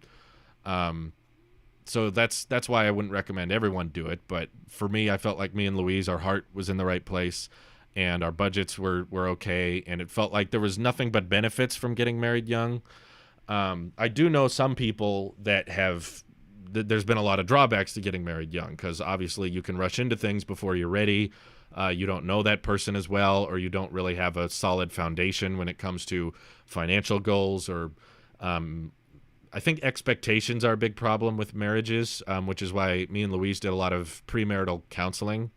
so that's why I wouldn't recommend everyone do it. But for me, I felt like me and Louise, our heart was in the right place, and our budgets were okay, and it felt like there was nothing but benefits from getting married young. I do know some people that have. There's been a lot of drawbacks to getting married young because obviously you can rush into things before you're ready. You don't know that person as well, or you don't really have a solid foundation when it comes to financial goals. Or I think expectations are a big problem with marriages, which is why me and Louise did a lot of premarital counseling.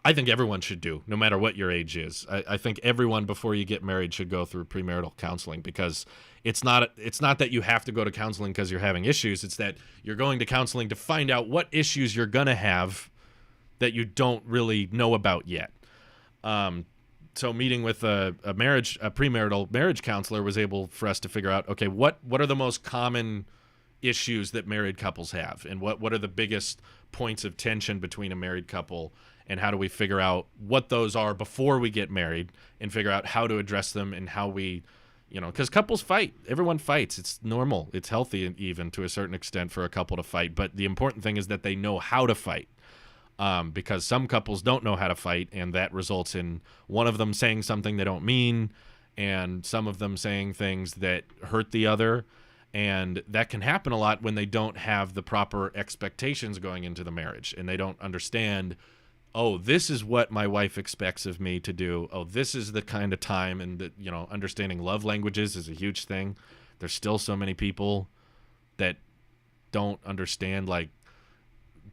I think everyone should do, no matter what your age is. I think everyone before you get married should go through premarital counseling because it's not that you have to go to counseling because you're having issues. It's that you're going to counseling to find out what issues you're going to have that you don't really know about yet. So meeting with a premarital marriage counselor was able for us to figure out, okay, what are the most common issues that married couples have, and what are the biggest points of tension between a married couple, and how do we figure out what those are before we get married and figure out how to address them and how we, because couples fight. Everyone fights. It's normal. It's healthy even to a certain extent for a couple to fight. But the important thing is that they know how to fight. Because some couples don't know how to fight, and that results in one of them saying something they don't mean, and some of them saying things that hurt the other. And that can happen a lot when they don't have the proper expectations going into the marriage, and they don't understand, oh, this is what my wife expects of me to do. Oh, this is the kind of time, and that, understanding love languages is a huge thing. There's still so many people that don't understand, like,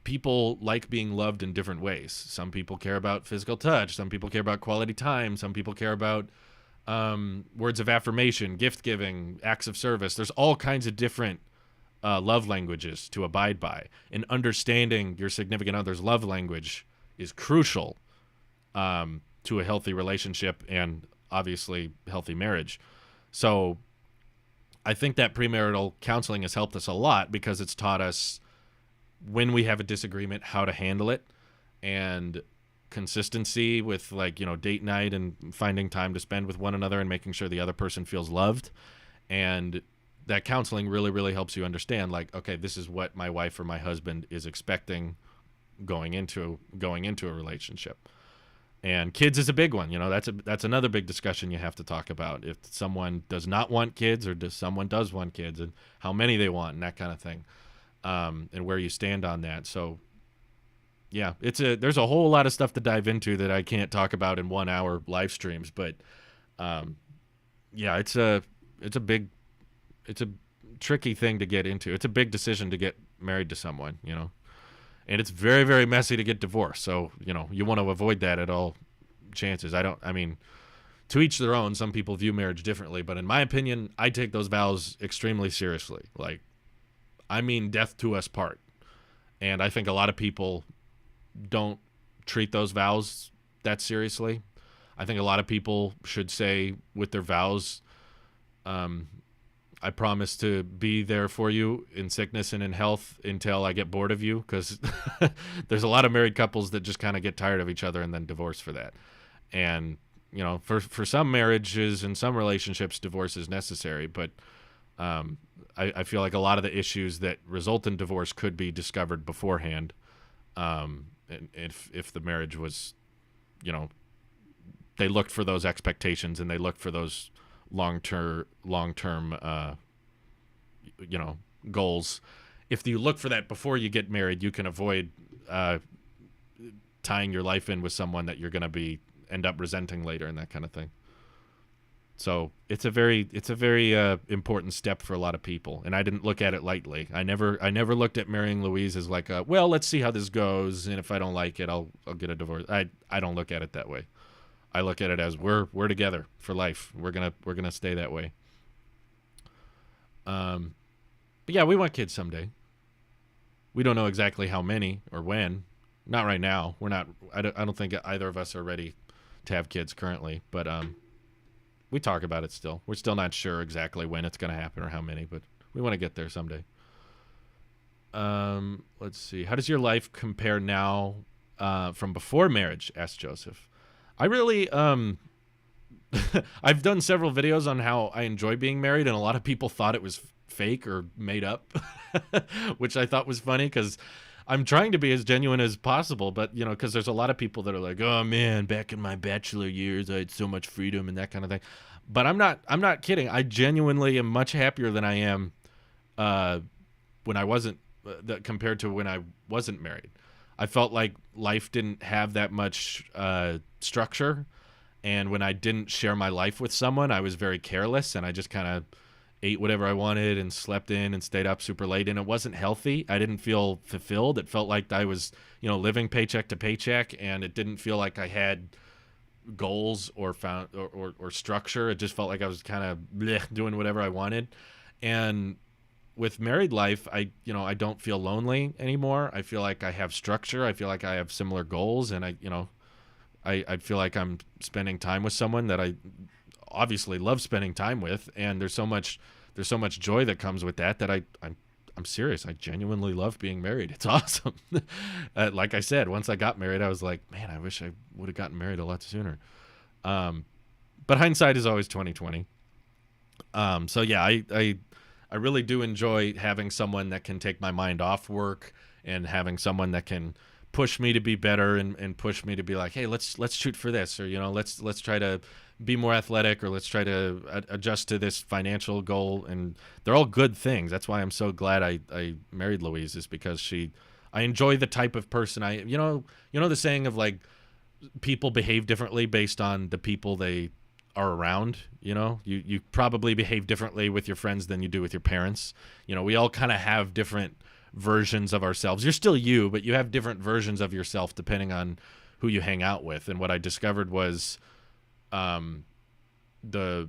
people like being loved in different ways. Some people care about physical touch. Some people care about quality time. Some people care about words of affirmation, gift giving, acts of service. There's all kinds of different love languages to abide by. And understanding your significant other's love language is crucial to a healthy relationship and obviously healthy marriage. So I think that premarital counseling has helped us a lot because it's taught us when we have a disagreement, how to handle it, and consistency with, like, date night and finding time to spend with one another and making sure the other person feels loved. And that counseling really, really helps you understand, like, okay, this is what my wife or my husband is expecting going into a relationship. And kids is a big one. That's another big discussion you have to talk about. If someone does not want kids, or someone does want kids, and how many they want, and that kind of thing. And where you stand on that. So yeah, there's a whole lot of stuff to dive into that I can't talk about in 1 hour live streams, but yeah, it's a tricky thing to get into. It's a big decision to get married to someone, and it's very, very messy to get divorced. So, you want to avoid that at all chances. I mean, to each their own. Some people view marriage differently, but in my opinion, I take those vows extremely seriously. Like, I mean, death to us part. And I think a lot of people don't treat those vows that seriously. I think a lot of people should say with their vows, I promise to be there for you in sickness and in health until I get bored of you, because there's a lot of married couples that just kind of get tired of each other and then divorce for that. And, for some marriages and some relationships, divorce is necessary, but I feel like a lot of the issues that result in divorce could be discovered beforehand, and if the marriage was, they looked for those expectations and they looked for those long-term goals. If you look for that before you get married, you can avoid tying your life in with someone that you're going to end up resenting later and that kind of thing. So it's a very important step for a lot of people, and I didn't look at it lightly. I never looked at marrying Louise as like, well, let's see how this goes, and if I don't like it, I'll get a divorce. I don't look at it that way. I look at it as we're together for life. We're gonna stay that way. But yeah, we want kids someday. We don't know exactly how many or when. Not right now. We're not. I don't think either of us are ready to have kids currently, but we talk about it still. We're still not sure exactly when it's going to happen or how many, but we want to get there someday. Let's see. How does your life compare now from before marriage? Asked Joseph. I really I've done several videos on how I enjoy being married, and a lot of people thought it was fake or made up, which I thought was funny because I'm trying to be as genuine as possible. But because there's a lot of people that are like, "Oh man, back in my bachelor years, I had so much freedom and that kind of thing." But I'm not kidding. I genuinely am much happier than I am when I wasn't compared to when I wasn't married. I felt like life didn't have that much structure. And when I didn't share my life with someone, I was very careless, and I just kind of ate whatever I wanted and slept in and stayed up super late. And it wasn't healthy. I didn't feel fulfilled. It felt like I was, living paycheck to paycheck, and it didn't feel like I had goals or found or structure. It just felt like I was kind of doing whatever I wanted. And with married life, I don't feel lonely anymore. I feel like I have structure. I feel like I have similar goals, and I feel like I'm spending time with someone that I obviously love spending time with, and there's so much joy that comes with that I'm serious. I genuinely love being married. It's awesome. Like I said, once I got married, I was like, man, I wish I would have gotten married a lot sooner. But hindsight is always 2020. So yeah, I really do enjoy having someone that can take my mind off work, and having someone that can push me to be better and push me to be like, hey, let's shoot for this, or let's try to be more athletic, or let's try to adjust to this financial goal. And they're all good things. That's why I'm so glad I married Louise, is because I enjoy the type of person the saying of like, people behave differently based on the people they are around. You probably behave differently with your friends than you do with your parents. We all kind of have different versions of ourselves. You're still you, but you have different versions of yourself depending on who you hang out with. And what I discovered was the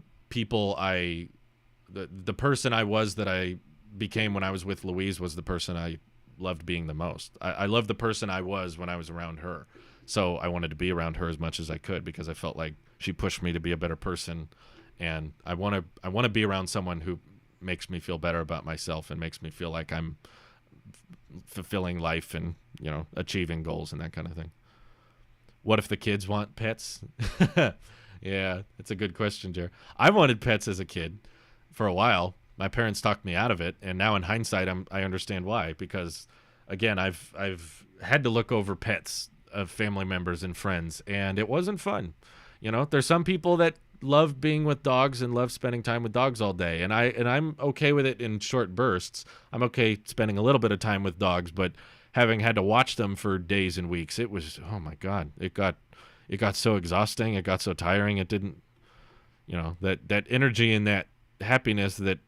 person I was that I became when I was with Louise was the person I loved being the most. I loved the person I was when I was around her. So I wanted to be around her as much as I could, because I felt like she pushed me to be a better person. And I want to be around someone who makes me feel better about myself and makes me feel like I'm fulfilling life and achieving goals and that kind of thing. What if the kids want pets? Yeah, it's a good question, Jer. I wanted pets as a kid for a while. My parents talked me out of it, and now in hindsight, I understand why. Because again, I've had to look over pets of family members and friends, and it wasn't fun. There's some people that love being with dogs and love spending time with dogs all day, and I'm okay with it in short bursts. I'm okay spending a little bit of time with dogs, but having had to watch them for days and weeks, it was, oh my God, it got so exhausting, it got so tiring. It didn't, that energy and that happiness that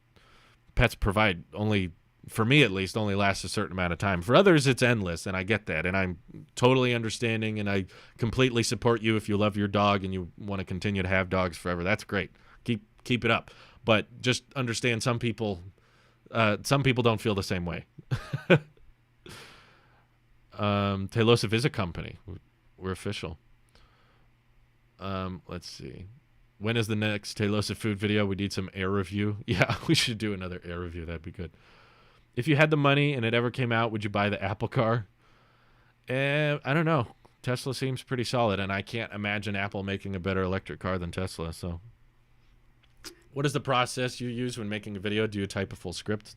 pets provide, only for me at least, only lasts a certain amount of time. For others, it's endless, and I get that, and I'm totally understanding, and I completely support you if you love your dog and you want to continue to have dogs forever. That's great. Keep it up. But just understand, some people don't feel the same way. Tailosive is a company. We're official. Let's see. When is the next Tailosive food video? We need some air review. Yeah, we should do another air review. That'd be good. If you had the money and it ever came out, would you buy the Apple car? I don't know. Tesla seems pretty solid, and I can't imagine Apple making a better electric car than Tesla. So, what is the process you use when making a video? Do you type a full script?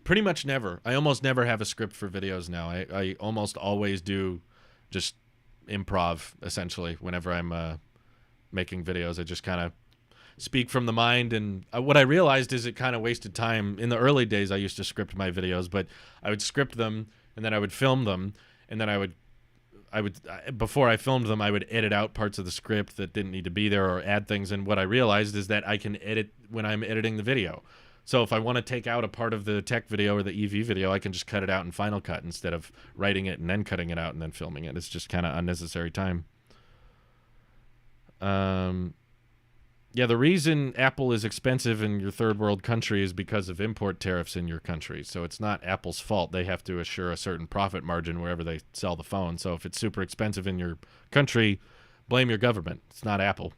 Pretty much never. I almost never have a script for videos now. I almost always do just improv, essentially, whenever I'm making videos. I just kind of speak from the mind, and what I realized is it kind of wasted time. In the early days, I used to script my videos, but I would script them, and then I would film them, and then I would before I filmed them, I would edit out parts of the script that didn't need to be there, or add things. And what I realized is that I can edit when I'm editing the video. So if I want to take out a part of the tech video or the EV video, I can just cut it out in Final Cut instead of writing it and then cutting it out and then filming it. It's just kind of unnecessary time. Yeah, the reason Apple is expensive in your third world country is because of import tariffs in your country. So it's not Apple's fault. They have to assure a certain profit margin wherever they sell the phone. So if it's super expensive in your country, blame your government. It's not Apple.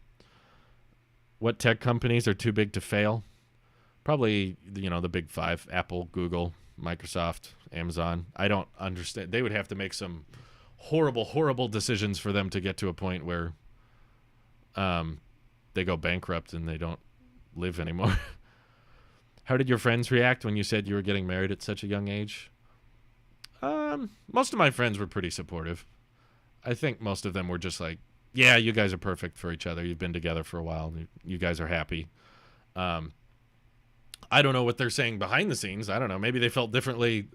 What tech companies are too big to fail? Probably, the big five: Apple, Google, Microsoft, Amazon. I don't understand. They would have to make some horrible, horrible decisions for them to get to a point where they go bankrupt and they don't live anymore. How did your friends react when you said you were getting married at such a young age? Most of my friends were pretty supportive. I think most of them were just like, yeah, you guys are perfect for each other. You've been together for a while. You guys are happy. I don't know what they're saying behind the scenes. I don't know. Maybe they felt differently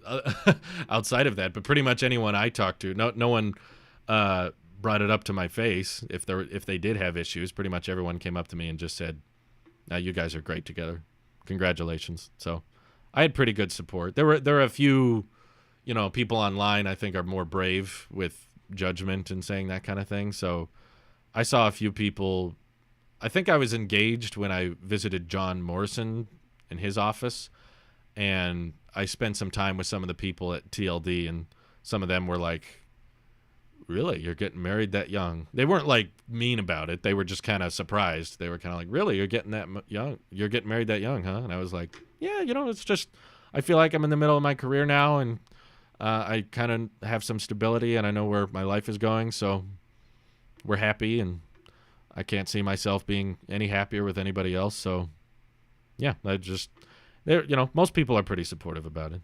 outside of that. But pretty much anyone I talked to, no one brought it up to my face. If they did have issues, pretty much everyone came up to me and just said, you guys are great together. Congratulations. So I had pretty good support. There were a few, people online I think are more brave with judgment and saying that kind of thing. So I saw a few people. I think I was engaged when I visited John Morrison in his office, and I spent some time with some of the people at TLD, and some of them were like, really, you're getting married that young? They weren't like mean about it. They were just kind of surprised. They were kind of like, really, you're getting that young? You're getting married that young, huh? And I was like, yeah, it's just, I feel like I'm in the middle of my career now, and I kind of have some stability, and I know where my life is going, so we're happy, and I can't see myself being any happier with anybody else. So yeah, most people are pretty supportive about it.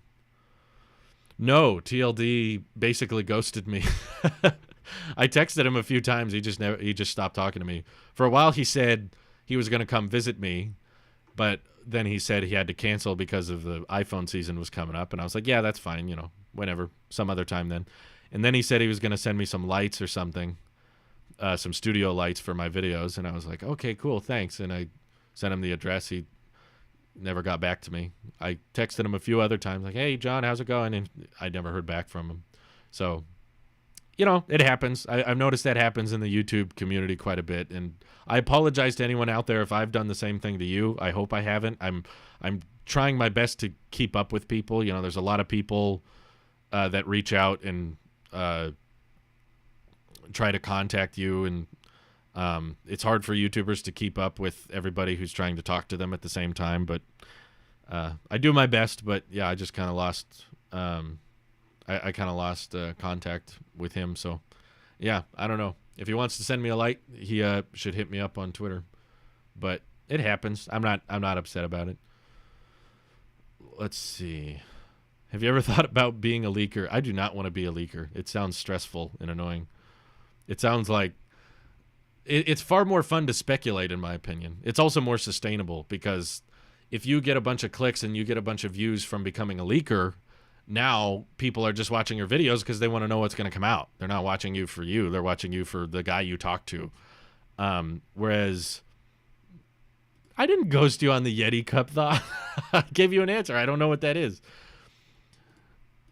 No, TLD basically ghosted me. I texted him a few times. He just stopped talking to me. For a while he said he was going to come visit me, but then he said he had to cancel because of the iPhone season was coming up, and I was like, yeah, that's fine, whenever, some other time then. And then he said he was going to send me some lights or something, some studio lights for my videos, and I was like, okay, cool, thanks. And I sent him the address. He never got back to me. I texted him a few other times, like, hey, John, how's it going? And I never heard back from him. So, it happens. I've noticed that happens in the YouTube community quite a bit, and I apologize to anyone out there if I've done the same thing to you. I hope I haven't. I'm trying my best to keep up with people. There's a lot of people that reach out and try to contact you, and it's hard for YouTubers to keep up with everybody who's trying to talk to them at the same time, but I do my best. But yeah, I just kind of lost I kind of lost contact with him. So yeah, I don't know. If he wants to send me a light, he should hit me up on Twitter. But it happens. I'm not upset about it. Let's see. Have you ever thought about being a leaker? I do not want to be a leaker. It sounds stressful and annoying. It sounds like it's far more fun to speculate, in my opinion. It's also more sustainable, because if you get a bunch of clicks and you get a bunch of views from becoming a leaker, now people are just watching your videos because they want to know what's going to come out. They're not watching you for you. They're watching you for the guy you talk to. Whereas I didn't ghost you on the Yeti cup, though. I gave you an answer. I don't know what that is.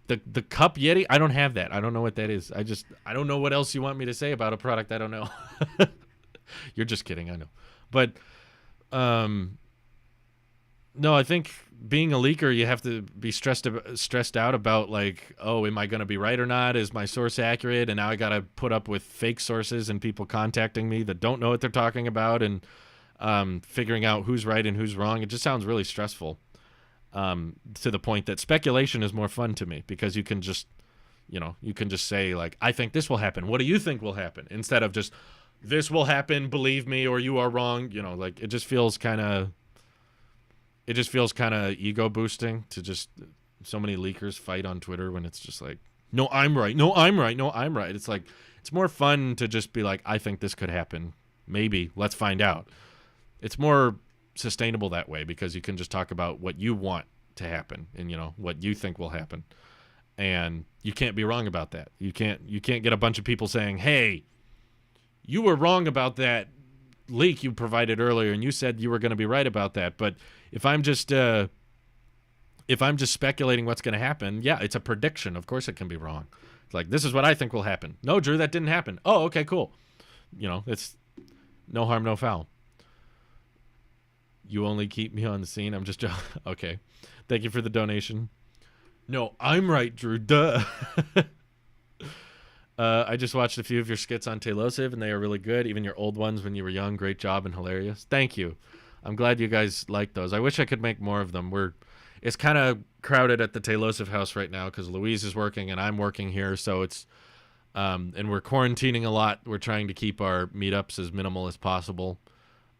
The cup Yeti, I don't have that. I don't know what that is. I don't know what else you want me to say about a product I don't know. You're just kidding, I know. But no, I think being a leaker, you have to be stressed out about, like, oh, am I going to be right or not? Is my source accurate? And now I got to put up with fake sources and people contacting me that don't know what they're talking about, and figuring out who's right and who's wrong. It just sounds really stressful. To the point that speculation is more fun to me, because you can just say, like, I think this will happen. What do you think will happen? Instead of just, this will happen, believe me, or you are wrong. Like, it just feels kind of ego boosting to just so many leakers fight on Twitter when it's just like, no, I'm right. No, I'm right. No, I'm right. It's like, it's more fun to just be like, I think this could happen. Maybe. Let's find out. It's more sustainable that way, because you can just talk about what you want to happen and what you think will happen, and you can't be wrong about that. You can't get a bunch of people saying, hey, you were wrong about that leak you provided earlier, and you said you were going to be right about that. But if I'm just speculating what's going to happen, yeah, it's a prediction, of course it can be wrong. It's like, this is what I think will happen. No, Drew, that didn't happen. Oh, okay, cool. It's no harm, no foul. You only keep me on the scene. I'm just okay. Thank you for the donation. No, I'm right, Drew. Duh. I just watched a few of your skits on Tailosive, and they are really good. Even your old ones when you were young. Great job and hilarious. Thank you. I'm glad you guys like those. I wish I could make more of them. it's kind of crowded at the Taylosif house right now because Louise is working and I'm working here. So it's, and we're quarantining a lot. We're trying to keep our meetups as minimal as possible.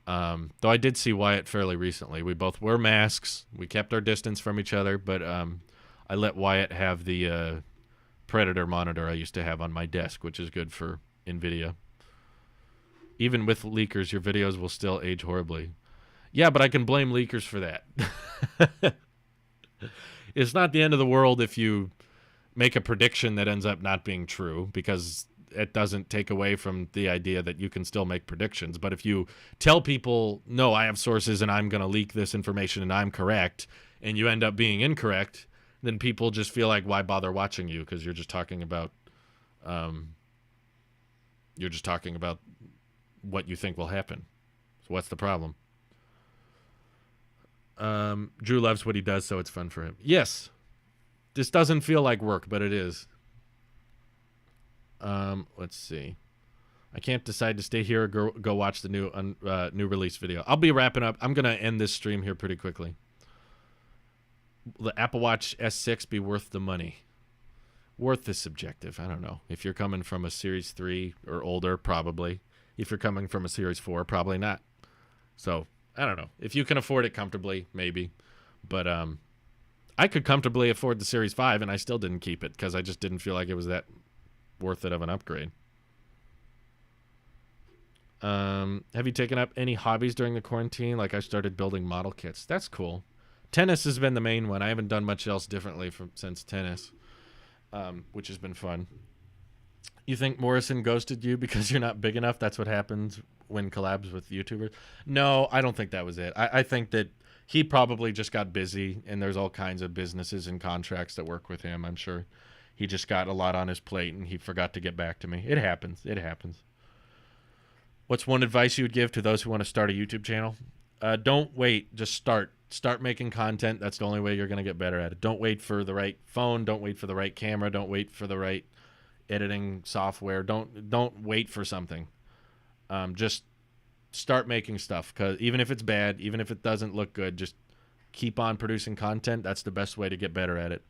Though I did see Wyatt fairly recently. We both wore masks. We kept our distance from each other, but I let Wyatt have the Predator monitor I used to have on my desk, which is good for NVIDIA. Even with leakers, your videos will still age horribly. Yeah, but I can blame leakers for that. It's not the end of the world if you make a prediction that ends up not being true, because it doesn't take away from the idea that you can still make predictions. But if you tell people, no, I have sources and I'm going to leak this information and I'm correct, and you end up being incorrect, then people just feel like, why bother watching you? Because you're just talking about, what you think will happen. So what's the problem? Drew loves what he does, so it's fun for him. Yes. This doesn't feel like work, but it is. Let's see. I can't decide to stay here or go watch the new release video. I'll be wrapping up. I'm going to end this stream here pretty quickly. Will the Apple Watch S6 be worth the money? Worth is subjective. I don't know. If you're coming from a Series 3 or older, probably. If you're coming from a Series 4, probably not. So, I don't know. If you can afford it comfortably, maybe. But I could comfortably afford the Series 5, and I still didn't keep it because I just didn't feel like it was that worth it of an upgrade. Have you taken up any hobbies during the quarantine? Like I started building model kits. That's cool. Tennis has been the main one. I haven't done much else differently since tennis, which has been fun. You think Morrison ghosted you because you're not big enough? That's what happens when collabs with YouTubers? No, I don't think that was it. I think that he probably just got busy, and there's all kinds of businesses and contracts that work with him. I'm sure he just got a lot on his plate, and he forgot to get back to me. It happens. It happens. What's one advice you would give to those who want to start a YouTube channel? Don't wait. Just start. Start making content. That's the only way you're going to get better at it. Don't wait for the right phone. Don't wait for the right camera. Don't wait for the right editing software. Don't wait for something. Just start making stuff, because even if it's bad, even if it doesn't look good, just keep on producing content. That's the best way to get better at it.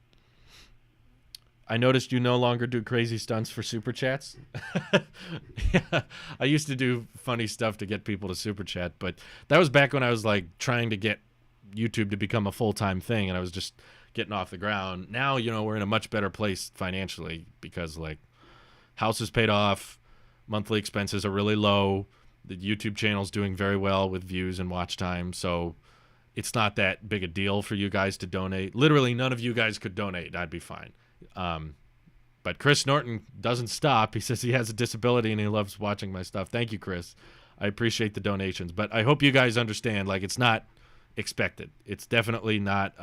I noticed you no longer do crazy stunts for super chats. Yeah, I used to do funny stuff to get people to super chat, but that was back when I was like trying to get YouTube to become a full-time thing, and I was just getting off the ground. Now, we're in a much better place financially because like house is paid off, monthly expenses are really low, the YouTube channel's doing very well with views and watch time, so it's not that big a deal for you guys to donate. Literally none of you guys could donate. I'd be fine. But Chris Norton doesn't stop. He says he has a disability and he loves watching my stuff. Thank you, Chris. I appreciate the donations, but I hope you guys understand, like, it's not expected. It's definitely not,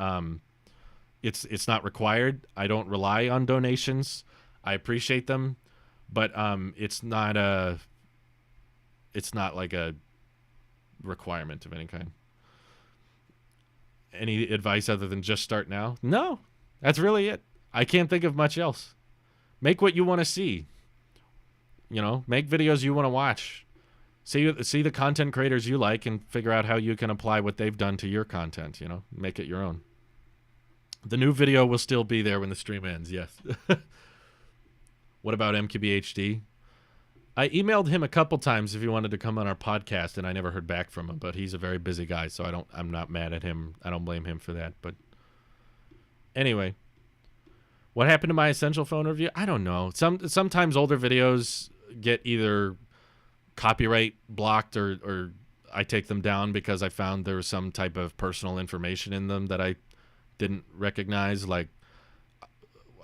it's not required. I don't rely on donations. I appreciate them, but, it's not like a requirement of any kind. Any advice other than just start now? No, that's really it. I can't think of much else. Make what you want to see. Make videos you want to watch. See the content creators you like and figure out how you can apply what they've done to your content, Make it your own. The new video will still be there when the stream ends, yes. What about MKBHD? I emailed him a couple times if he wanted to come on our podcast, and I never heard back from him, but he's a very busy guy, so I'm not mad at him. I don't blame him for that, but anyway. What happened to my Essential Phone review? I don't know. Sometimes older videos get either copyright blocked or I take them down because I found there was some type of personal information in them that I didn't recognize. Like,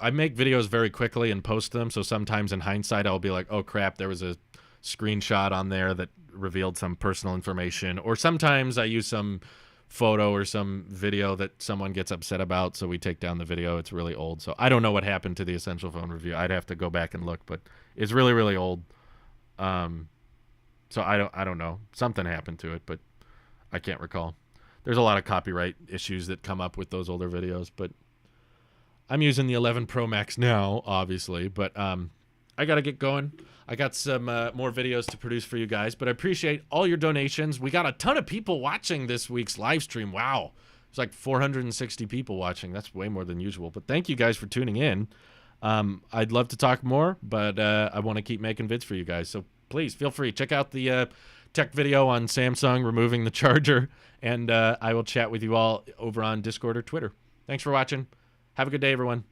I make videos very quickly and post them, so sometimes in hindsight I'll be like, oh crap, there was a screenshot on there that revealed some personal information. Or sometimes I use some photo or some video that someone gets upset about, so we take down the video. It's really old, so I don't know what happened to the Essential Phone review. I'd have to go back and look, but it's really, really old. So I don't know. Something happened to it, but I can't recall. There's a lot of copyright issues that come up with those older videos, but I'm using the 11 Pro Max now, obviously, but I got to get going. I got some more videos to produce for you guys, but I appreciate all your donations. We got a ton of people watching this week's live stream. Wow. It's like 460 people watching. That's way more than usual. But thank you guys for tuning in. I'd love to talk more, but I want to keep making vids for you guys. So please feel free. Check out the tech video on Samsung removing the charger, and I will chat with you all over on Discord or Twitter. Thanks for watching. Have a good day, everyone.